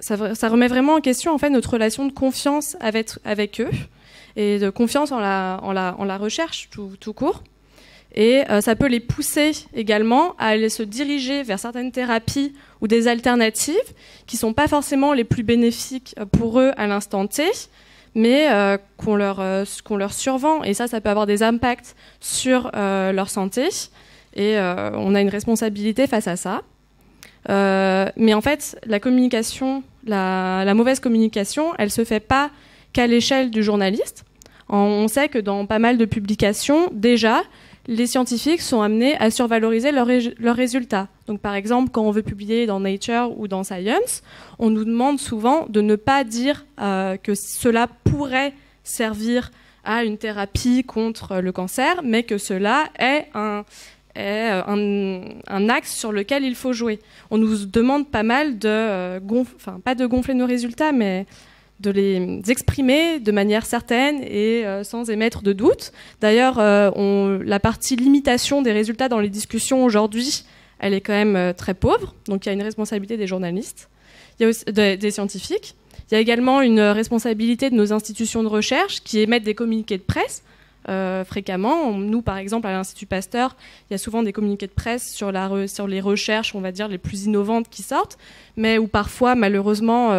ça remet vraiment en question en fait notre relation de confiance avec eux et de confiance en la recherche tout court. Et ça peut les pousser également à aller se diriger vers certaines thérapies ou des alternatives qui ne sont pas forcément les plus bénéfiques pour eux à l'instant T, mais qu'on leur survend. Et ça peut avoir des impacts sur leur santé. Et on a une responsabilité face à ça. Mais en fait, la communication, la mauvaise communication, elle ne se fait pas qu'à l'échelle du journaliste. On sait que dans pas mal de publications, déjà, les scientifiques sont amenés à survaloriser leurs résultats. Donc, par exemple, quand on veut publier dans Nature ou dans Science, on nous demande souvent de ne pas dire que cela pourrait servir à une thérapie contre le cancer, mais que cela est un axe sur lequel il faut jouer. On nous demande pas mal de pas de gonfler nos résultats, mais de les exprimer de manière certaine et sans émettre de doute. D'ailleurs, la partie limitation des résultats dans les discussions aujourd'hui, elle est quand même très pauvre, donc il y a une responsabilité des journalistes. Il y a aussi, des scientifiques. Il y a également une responsabilité de nos institutions de recherche qui émettent des communiqués de presse fréquemment. Nous, par exemple, à l'Institut Pasteur, il y a souvent des communiqués de presse sur les recherches, on va dire, les plus innovantes qui sortent, mais où parfois, malheureusement,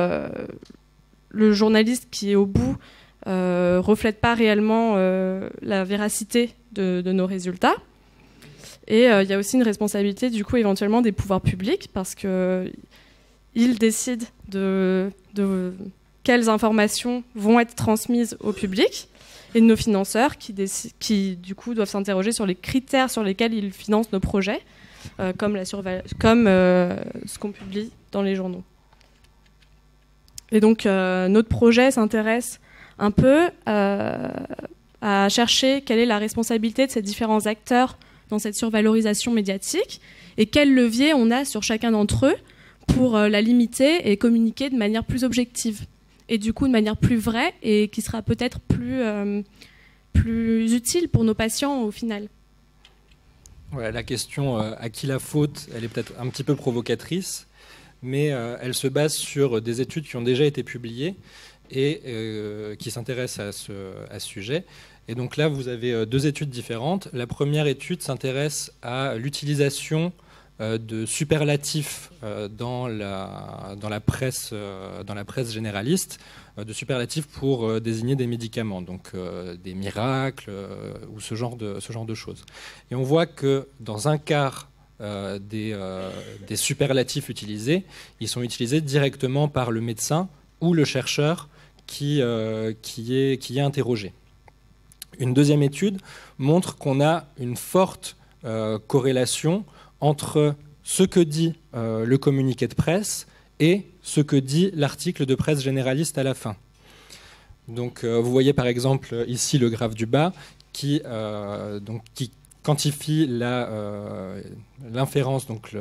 le journaliste qui est au bout reflète pas réellement la véracité de nos résultats. Et il y a aussi une responsabilité, du coup, éventuellement des pouvoirs publics, parce qu'ils décident de quelles informations vont être transmises au public, et de nos financeurs qui du coup, doivent s'interroger sur les critères sur lesquels ils financent nos projets, comme ce qu'on publie dans les journaux. Et donc, notre projet s'intéresse un peu à chercher quelle est la responsabilité de ces différents acteurs dans cette survalorisation médiatique et quel levier on a sur chacun d'entre eux pour la limiter et communiquer de manière plus objective et du coup de manière plus vraie et qui sera peut-être plus utile pour nos patients au final. Ouais, la question à qui la faute, elle est peut-être un petit peu provocatrice, mais elle se base sur des études qui ont déjà été publiées et qui s'intéressent à ce sujet. Et donc là, vous avez deux études différentes. La première étude s'intéresse à l'utilisation de superlatifs dans la presse généraliste, de superlatifs pour désigner des médicaments, donc des miracles ou ce genre de choses. Et on voit que dans un quart des superlatifs utilisés, ils sont utilisés directement par le médecin ou le chercheur qui est interrogé. Une deuxième étude montre qu'on a une forte corrélation entre ce que dit le communiqué de presse et ce que dit l'article de presse généraliste à la fin. Donc, vous voyez par exemple ici le graphe du bas qui quantifie l'inférence, donc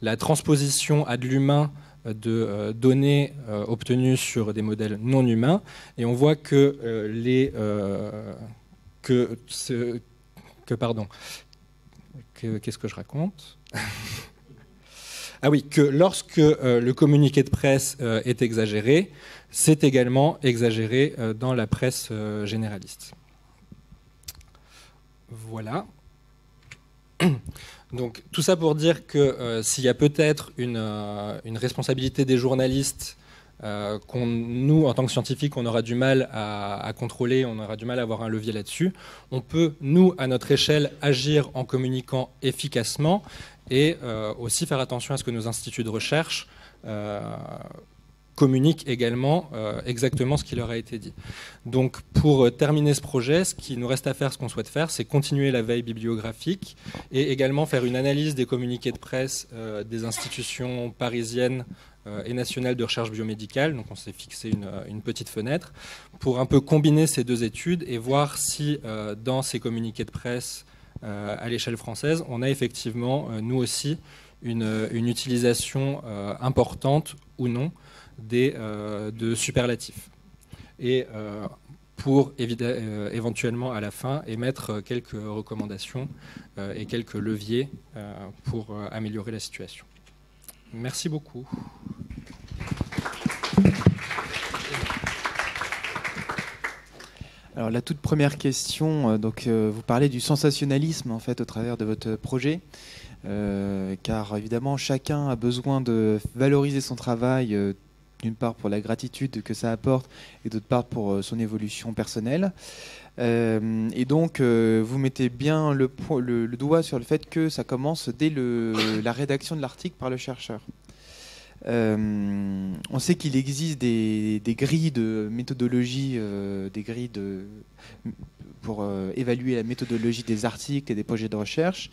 la transposition ad l'humain de données obtenues sur des modèles non humains, et on voit que qu'est-ce que je raconte ? Ah oui, que lorsque le communiqué de presse est exagéré, c'est également exagéré dans la presse généraliste. Voilà. Donc tout ça pour dire que s'il y a peut-être une responsabilité des journalistes nous, en tant que scientifiques, on aura du mal à contrôler, on aura du mal à avoir un levier là-dessus, on peut, nous, à notre échelle, agir en communiquant efficacement et aussi faire attention à ce que nos instituts de recherche communiquent également exactement ce qui leur a été dit. Donc pour terminer ce projet, ce qui nous reste à faire, ce qu'on souhaite faire, c'est continuer la veille bibliographique et également faire une analyse des communiqués de presse des institutions parisiennes et nationales de recherche biomédicale. Donc on s'est fixé une petite fenêtre pour un peu combiner ces deux études et voir si dans ces communiqués de presse à l'échelle française, on a effectivement, nous aussi, une utilisation importante ou non de superlatifs. Et pour éventuellement à la fin émettre quelques recommandations et quelques leviers pour améliorer la situation. Merci beaucoup. Alors la toute première question, vous parlez du sensationnalisme en fait au travers de votre projet, car évidemment chacun a besoin de valoriser son travail, d'une part pour la gratitude que ça apporte et d'autre part pour son évolution personnelle. Et donc vous mettez bien le doigt sur le fait que ça commence dès la rédaction de l'article par le chercheur. On sait qu'il existe des grilles de méthodologie, pour évaluer la méthodologie des articles et des projets de recherche.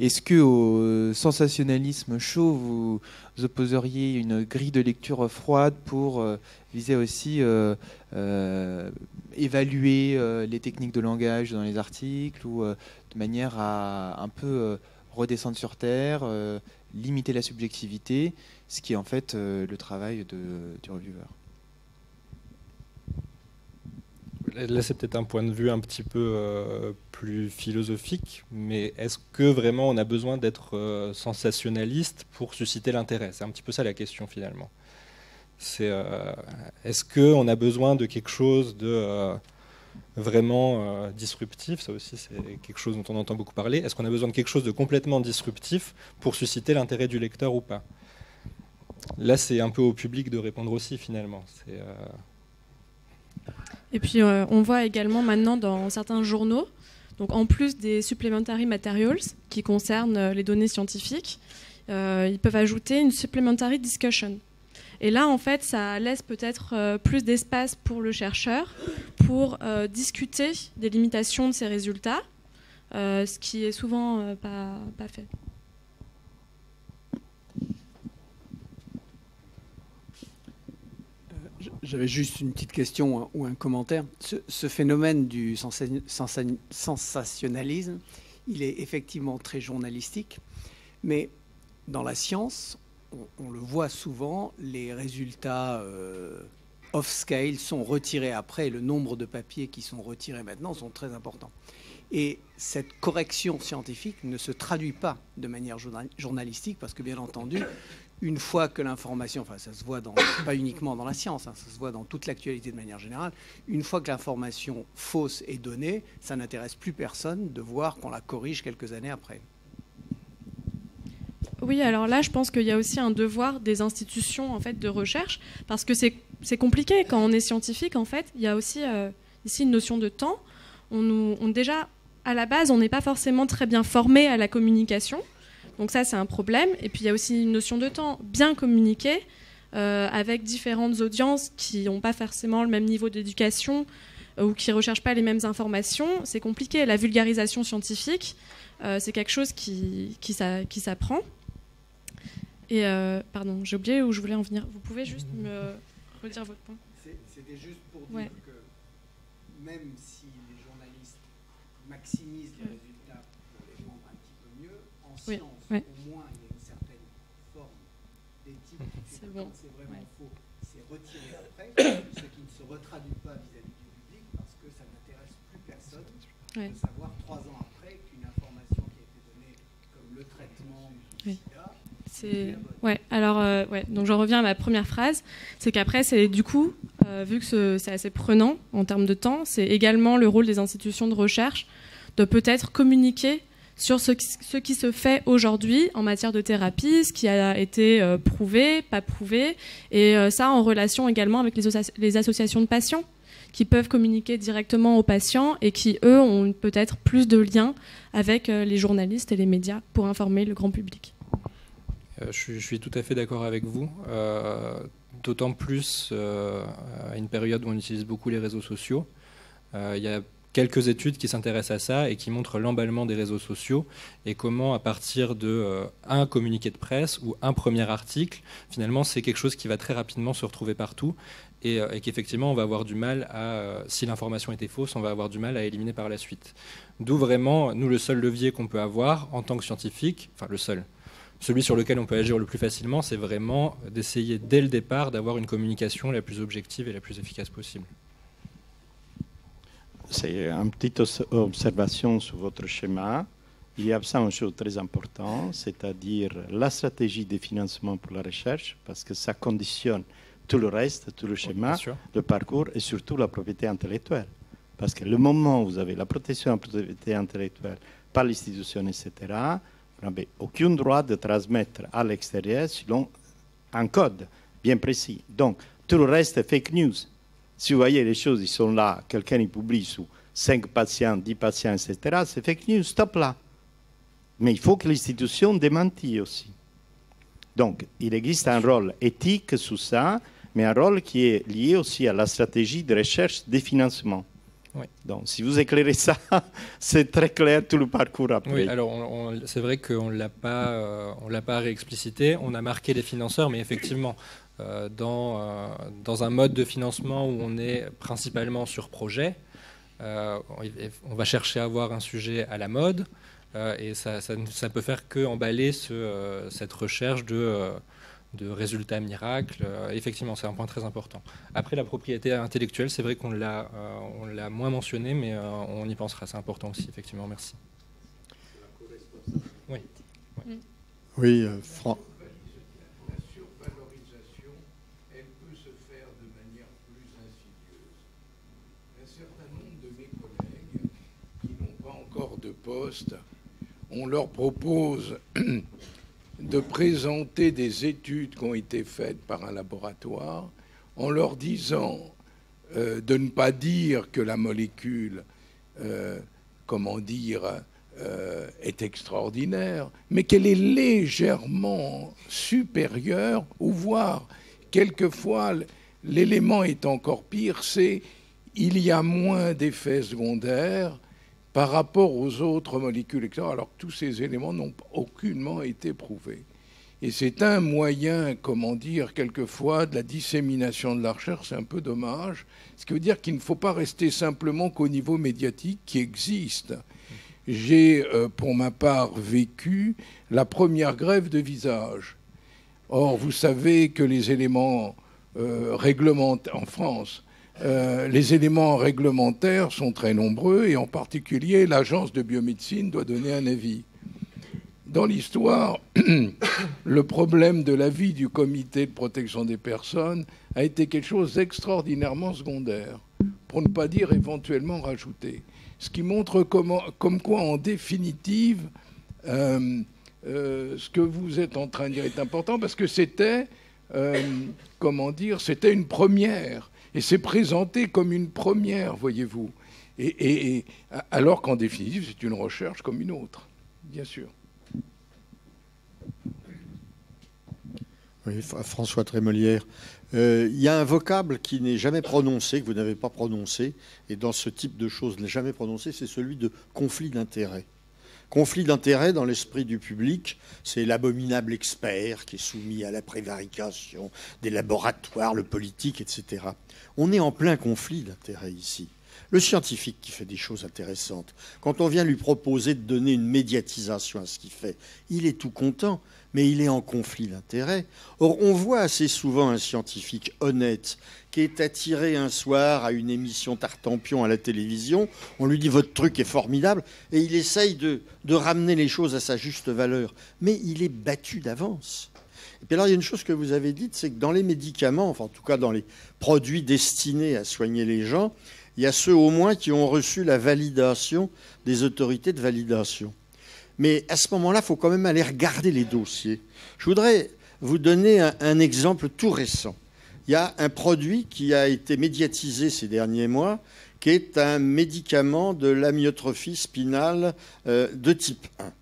Est-ce que au sensationnalisme chaud, vous opposeriez une grille de lecture froide pour viser aussi évaluer les techniques de langage dans les articles ou de manière à un peu redescendre sur terre, limiter la subjectivité, ce qui est en fait le travail du revieweur? là, c'est peut-être un point de vue un petit peu plus philosophique, mais est-ce que vraiment on a besoin d'être sensationnaliste pour susciter l'intérêt? C'est un petit peu ça la question finalement. Est-ce qu'on a besoin de quelque chose de vraiment disruptif? Ça aussi, c'est quelque chose dont on entend beaucoup parler. Est-ce qu'on a besoin de quelque chose de complètement disruptif pour susciter l'intérêt du lecteur ou pas? Là, c'est un peu au public de répondre aussi finalement. Et puis on voit également maintenant dans certains journaux, donc en plus des supplementary materials qui concernent les données scientifiques, ils peuvent ajouter une supplementary discussion. Et là, en fait, ça laisse peut-être plus d'espace pour le chercheur pour discuter des limitations de ses résultats, ce qui est souvent pas fait. J'avais juste une petite question ou un commentaire. Ce phénomène du sensationnalisme, il est effectivement très journalistique, mais dans la science, on le voit souvent, les résultats off-scale sont retirés après, et le nombre de papiers qui sont retirés maintenant sont très importants. Et cette correction scientifique ne se traduit pas de manière journalistique, parce que bien entendu, une fois que l'information, enfin ça se voit pas uniquement dans la science, ça se voit dans toute l'actualité de manière générale, une fois que l'information fausse est donnée, ça n'intéresse plus personne de voir qu'on la corrige quelques années après. Oui, alors là, je pense qu'il y a aussi un devoir des institutions en fait, de recherche, parce que c'est compliqué quand on est scientifique. En fait, il y a aussi ici une notion de temps. Déjà, à la base, on n'est pas forcément très bien formé à la communication. Donc ça, c'est un problème. Et puis, il y a aussi une notion de temps. Bien communiquer avec différentes audiences qui n'ont pas forcément le même niveau d'éducation ou qui ne recherchent pas les mêmes informations, c'est compliqué. La vulgarisation scientifique, c'est quelque chose qui s'apprend. Et pardon, j'ai oublié où je voulais en venir. Vous pouvez juste me redire votre point? C'était juste pour dire que même si les journalistes maximisent les résultats pour les vendre un petit peu mieux, en science, au moins il y a une certaine forme d'éthique qui fait que quand c'est vraiment faux, c'est retiré après, ce qui ne se retraduit pas vis-à-vis du public parce que ça n'intéresse plus personne de savoir 3 ans après qu'une information qui a été donnée comme le traitement du sida. Donc j'en reviens à ma première phrase, c'est qu'après, du coup, vu que c'est assez prenant en termes de temps, c'est également le rôle des institutions de recherche de peut-être communiquer sur ce qui se fait aujourd'hui en matière de thérapie, ce qui a été prouvé, pas prouvé, et ça en relation également avec les associations de patients qui peuvent communiquer directement aux patients et qui, eux, ont peut-être plus de liens avec les journalistes et les médias pour informer le grand public. Je suis tout à fait d'accord avec vous, d'autant plus à une période où on utilise beaucoup les réseaux sociaux. Il y a quelques études qui s'intéressent à ça et qui montrent l'emballement des réseaux sociaux et comment, à partir d'un communiqué de presse ou un premier article, finalement, c'est quelque chose qui va très rapidement se retrouver partout et qu'effectivement, on va avoir du mal si l'information était fausse, on va avoir du mal à éliminer par la suite. D'où vraiment, nous, le seul levier qu'on peut avoir en tant que scientifique, enfin le seul, celui sur lequel on peut agir le plus facilement, c'est vraiment d'essayer dès le départ d'avoir une communication la plus objective et la plus efficace possible. C'est une petite observation sur votre schéma. Il y a ça une chose très importante, c'est-à-dire la stratégie de financement pour la recherche, parce que ça conditionne tout le reste, tout le schéma, le parcours et surtout la propriété intellectuelle. Parce que le moment où vous avez la protection de la propriété intellectuelle par l'institution, etc., vous n'avez aucun droit de transmettre à l'extérieur selon un code bien précis. Donc, tout le reste est fake news. Si vous voyez les choses, ils sont là, quelqu'un y publie sous 5 patients, 10 patients, etc., c'est fake news, stop là. Mais il faut que l'institution démentisse aussi. Donc, il existe un rôle éthique sous ça, mais un rôle qui est lié aussi à la stratégie de recherche des financements. Oui. Donc, si vous éclairez ça, c'est très clair tout le parcours après. Oui, alors c'est vrai qu'on ne l'a pas réexplicité. On a marqué les financeurs, mais effectivement, dans un mode de financement où on est principalement sur projet, on va chercher à avoir un sujet à la mode, et ça peut faire qu'emballer cette recherche résultats miracles. Effectivement, c'est un point très important. Après, la propriété intellectuelle, c'est vrai qu'on l'a moins mentionné, mais on y pensera. C'est important aussi, effectivement. Merci. Oui. Oui, La survalorisation, elle peut se faire de manière plus insidieuse. Un certain nombre de mes collègues qui n'ont pas encore de poste, on leur propose de présenter des études qui ont été faites par un laboratoire en leur disant de ne pas dire que la molécule, est extraordinaire, mais qu'elle est légèrement supérieure, ou voire, quelquefois, l'élément est encore pire, c'est il y a moins d'effets secondaires par rapport aux autres molécules, etc., alors que tous ces éléments n'ont aucunement été prouvés. Et c'est un moyen, quelquefois, de la dissémination de la recherche, c'est un peu dommage, ce qui veut dire qu'il ne faut pas rester simplement qu'au niveau médiatique qui existe. J'ai, pour ma part, vécu la première greffe de visage. Or, vous savez que les éléments réglementaires, en France, les éléments réglementaires sont très nombreux, et en particulier, l'Agence de biomédecine doit donner un avis. Dans l'histoire, le problème de l'avis du comité de protection des personnes a été quelque chose d'extraordinairement secondaire, pour ne pas dire éventuellement rajouté. Ce qui montre comme quoi, en définitive, ce que vous êtes en train de dire est important, parce que c'était, c'était une première. Et c'est présenté comme une première, voyez-vous. Alors qu'en définitive, c'est une recherche comme une autre, bien sûr. Oui, François Trémolière. Il y a un vocable qui n'est jamais prononcé, que vous n'avez pas prononcé, et dans ce type de choses n'est jamais prononcé, c'est celui de conflit d'intérêts. Conflit d'intérêts dans l'esprit du public, c'est l'abominable expert qui est soumis à la prévarication des laboratoires, le politique, etc. On est en plein conflit d'intérêts ici. Le scientifique qui fait des choses intéressantes, quand on vient lui proposer de donner une médiatisation à ce qu'il fait, il est tout content, mais il est en conflit d'intérêts. Or, on voit assez souvent un scientifique honnête qui est attiré un soir à une émission Tartampion à la télévision, on lui dit « votre truc est formidable » et il essaye de ramener les choses à sa juste valeur. Mais il est battu d'avance. Et puis alors, il y a une chose que vous avez dite, c'est que dans les médicaments, enfin en tout cas dans les produits destinés à soigner les gens, il y a ceux au moins qui ont reçu la validation des autorités de validation. Mais à ce moment-là, il faut quand même aller regarder les dossiers. Je voudrais vous donner un exemple tout récent. Il y a un produit qui a été médiatisé ces derniers mois, qui est un médicament de l'amyotrophie spinale de type 1.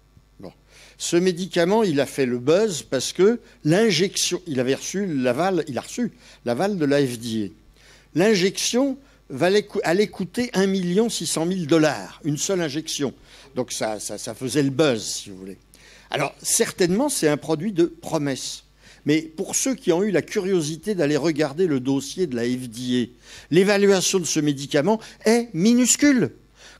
Bon. Ce médicament, il a fait le buzz parce que l'injection, il a reçu l'aval de la FDA. L'injection allait coûter $1 600 000, une seule injection. Donc ça faisait le buzz, si vous voulez. Alors, certainement, c'est un produit de promesse. Mais pour ceux qui ont eu la curiosité d'aller regarder le dossier de la FDA, l'évaluation de ce médicament est minuscule.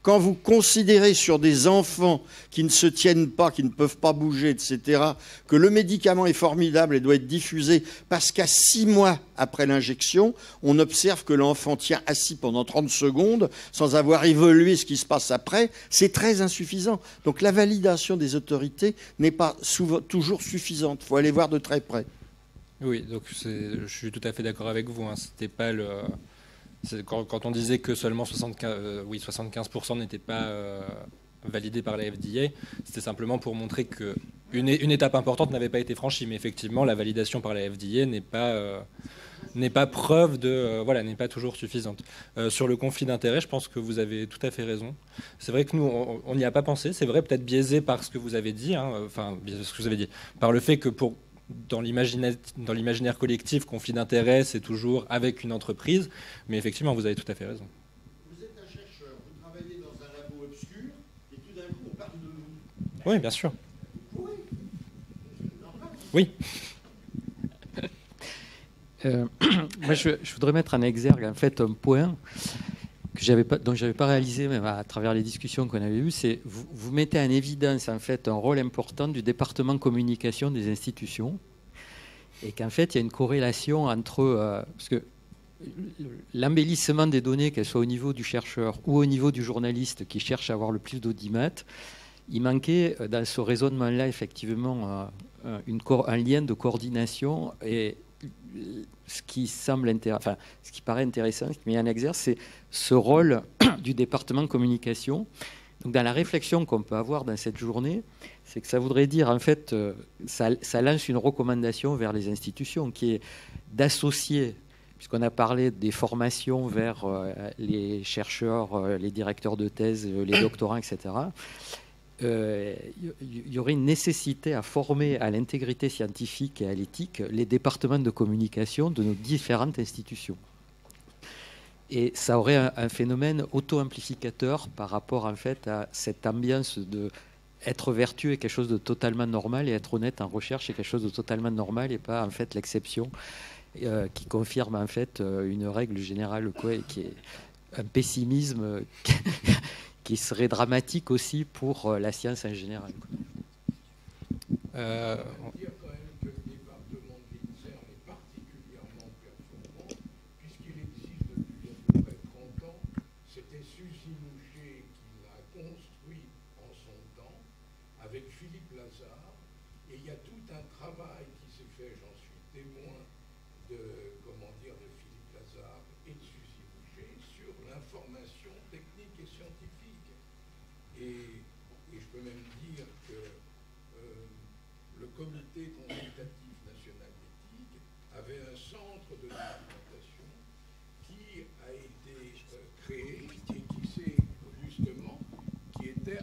Quand vous considérez sur des enfants qui ne se tiennent pas, qui ne peuvent pas bouger, etc., que le médicament est formidable et doit être diffusé parce qu'à 6 mois après l'injection, on observe que l'enfant tient assis pendant 30 secondes sans avoir évolué ce qui se passe après, c'est très insuffisant. Donc la validation des autorités n'est pas toujours suffisante. Il faut aller voir de très près. Oui, donc je suis tout à fait d'accord avec vous. C'était pas le... Quand on disait que seulement 75% n'étaient pas validés par la FDA, c'était simplement pour montrer qu'une étape importante n'avait pas été franchie. Mais effectivement, la validation par la FDA n'est pas preuve de... n'est pas toujours suffisante. Sur le conflit d'intérêts, je pense que vous avez tout à fait raison. C'est vrai que nous, on n'y a pas pensé. C'est vrai, peut-être biaisé par ce que vous avez dit, par le fait que dans l'imaginaire collectif, conflit d'intérêts, c'est toujours avec une entreprise. Mais effectivement, vous avez tout à fait raison. Vous êtes un chercheur, vous travaillez dans un labo obscur, et tout d'un coup, on parle de vous. Oui, bien sûr. Oui. Moi, je voudrais mettre en exergue, en fait, un point dont je n'avais pas réalisé, même à travers les discussions qu'on avait eues, c'est vous mettez en évidence en fait un rôle important du département communication des institutions, Et qu'en fait, il y a une corrélation entre... parce que l'embellissement des données, qu'elles soient au niveau du chercheur ou au niveau du journaliste qui cherche à avoir le plus d'audimat, il manquait dans ce raisonnement-là effectivement un lien de coordination. Et ce qui paraît intéressant, ce qui met en exergue, c'est ce rôle du département communication. Donc dans la réflexion qu'on peut avoir dans cette journée, c'est que ça voudrait dire, en fait, ça lance une recommandation vers les institutions qui est d'associer, puisqu'on a parlé des formations vers les chercheurs, les directeurs de thèse, les doctorants, etc. Il y aurait une nécessité à former à l'intégrité scientifique et à l'éthique les départements de communication de nos différentes institutions. Et ça aurait un phénomène auto-amplificateur par rapport en fait à cette ambiance de être vertueux est quelque chose de totalement normal et être honnête en recherche est quelque chose de totalement normal et pas en fait l'exception qui confirme en fait une règle générale qui est un pessimisme qui serait dramatique aussi pour la science en général.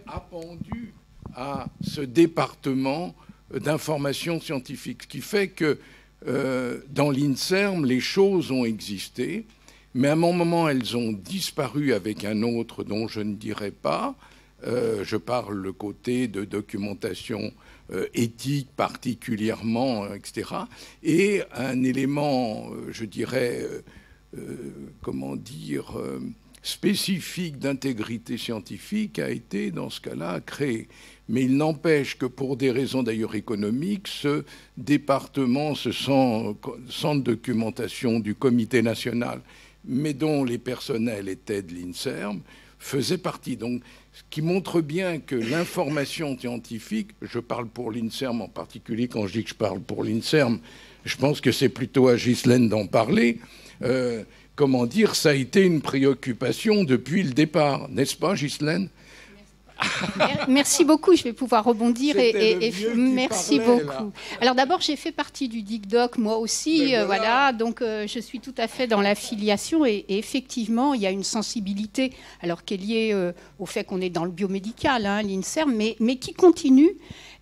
Appendu à ce département d'information scientifique, ce qui fait que dans l'INSERM, les choses ont existé, mais à un moment, elles ont disparu avec un autre dont je ne dirai pas. Je parle le côté de documentation éthique particulièrement, etc. Et un élément, je dirais, spécifique d'intégrité scientifique a été, dans ce cas-là, créé. Mais il n'empêche que pour des raisons d'ailleurs économiques, ce département, ce centre de documentation du Comité national, mais dont les personnels étaient de l'INSERM, faisait partie. Donc, ce qui montre bien que l'information scientifique, je parle pour l'INSERM en particulier, quand je dis que je parle pour l'INSERM, je pense que c'est plutôt à Ghislaine d'en parler, ça a été une préoccupation depuis le départ, n'est-ce pas, Ghislaine ? Merci beaucoup, je vais pouvoir rebondir et merci beaucoup. Alors d'abord, j'ai fait partie du DICDOC moi aussi, voilà, donc je suis tout à fait dans l'affiliation et effectivement, il y a une sensibilité, alors qui est liée au fait qu'on est dans le biomédical, hein, l'INSERM, mais qui continue.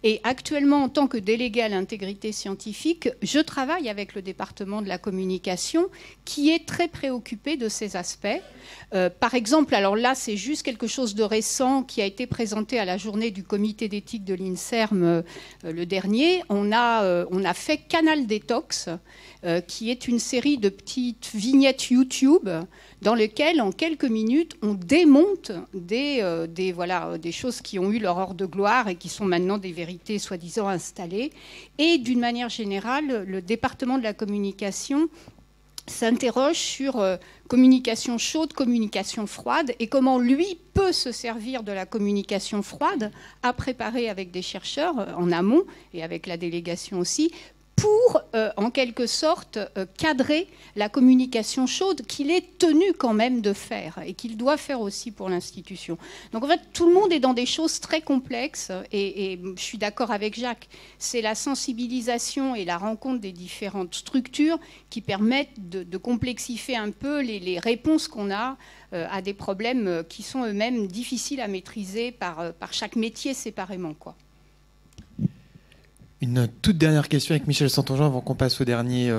Et actuellement, en tant que déléguée à l'intégrité scientifique, je travaille avec le département de la communication qui est très préoccupé de ces aspects. Par exemple, alors là, c'est juste quelque chose de récent qui a été présenté à la journée du comité d'éthique de l'INSERM le dernier. On a fait Canal Détox, qui est une série de petites vignettes YouTube dans lesquelles, en quelques minutes, on démonte des choses qui ont eu leur heure de gloire et qui sont maintenant des vérités soi-disant installées. Et d'une manière générale, le département de la communication s'interroge sur communication chaude, communication froide, et comment lui peut se servir de la communication froide à préparer avec des chercheurs en amont et avec la délégation aussi, pour, en quelque sorte, cadrer la communication chaude qu'il est tenu quand même de faire et qu'il doit faire aussi pour l'institution. Donc en fait, tout le monde est dans des choses très complexes et je suis d'accord avec Jacques, c'est la sensibilisation et la rencontre des différentes structures qui permettent de complexifier un peu les réponses qu'on a à des problèmes qui sont eux-mêmes difficiles à maîtriser par chaque métier séparément, quoi. Une toute dernière question avec Michel Santongean avant qu'on passe au dernier.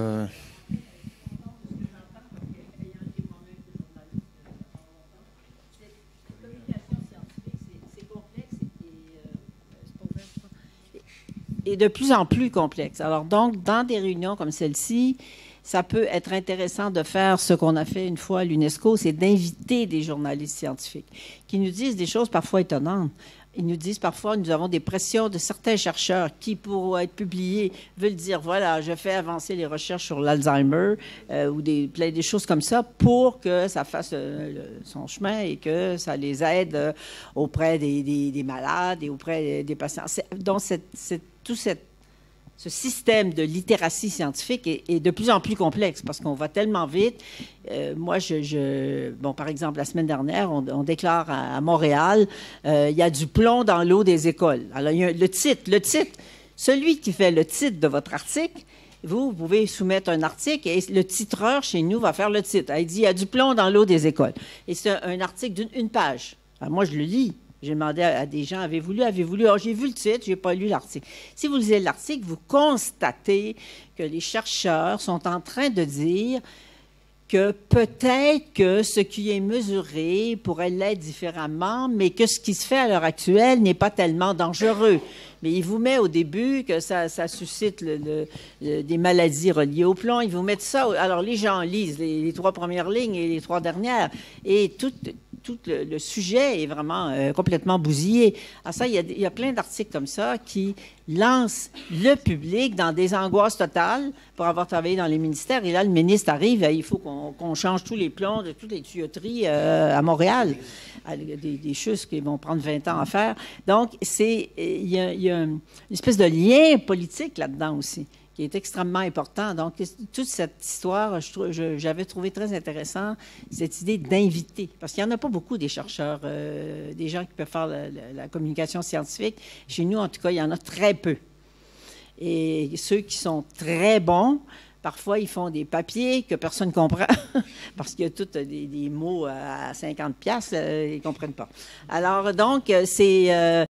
Et de plus en plus complexe. Alors donc, dans des réunions comme celle-ci, ça peut être intéressant de faire ce qu'on a fait une fois à l'UNESCO, c'est d'inviter des journalistes scientifiques qui nous disent des choses parfois étonnantes. ils nous disent parfois, nous avons des pressions de certains chercheurs qui, pour être publiés, veulent dire, voilà, je fais avancer les recherches sur l'Alzheimer ou plein des choses comme ça pour que ça fasse son chemin et que ça les aide auprès des malades et auprès des patients. Donc, ce système de littératie scientifique est de plus en plus complexe parce qu'on va tellement vite. Moi, bon, par exemple, la semaine dernière, on déclare à Montréal, il y a du plomb dans l'eau des écoles. Alors, il y a le titre, celui qui fait le titre de votre article, vous pouvez soumettre un article et le titreur chez nous va faire le titre. Il dit, il y a du plomb dans l'eau des écoles. Et c'est un article d'une page. Alors, moi, je le lis. J'ai demandé à des gens, avez-vous lu? Oh, j'ai vu le titre, je n'ai pas lu l'article. Si vous lisez l'article, vous constatez que les chercheurs sont en train de dire que peut-être que ce qui est mesuré pourrait l'être différemment, mais que ce qui se fait à l'heure actuelle n'est pas tellement dangereux. Mais il vous met au début que ça suscite des maladies reliées au plomb. Il vous met ça. Alors, les gens lisent les 3 premières lignes et les 3 dernières. Et tout le sujet est vraiment complètement bousillé. Alors ça, il y a plein d'articles comme ça qui lancent le public dans des angoisses totales pour avoir travaillé dans les ministères. Et là, le ministre arrive, il faut qu'on change tous les plombs de toutes les tuyauteries à Montréal. Des choses qui vont prendre 20 ans à faire. Donc, il y a une espèce de lien politique là-dedans aussi, qui est extrêmement important. Donc, toute cette histoire, j'avais trouvé très intéressant cette idée d'inviter, parce qu'il n'y en a pas beaucoup des chercheurs, des gens qui peuvent faire la communication scientifique. Chez nous, en tout cas, il y en a très peu. Et ceux qui sont très bons, parfois, ils font des papiers que personne ne comprend parce qu'il y a tous des mots à 50$, ils ne comprennent pas. Alors, donc, c'est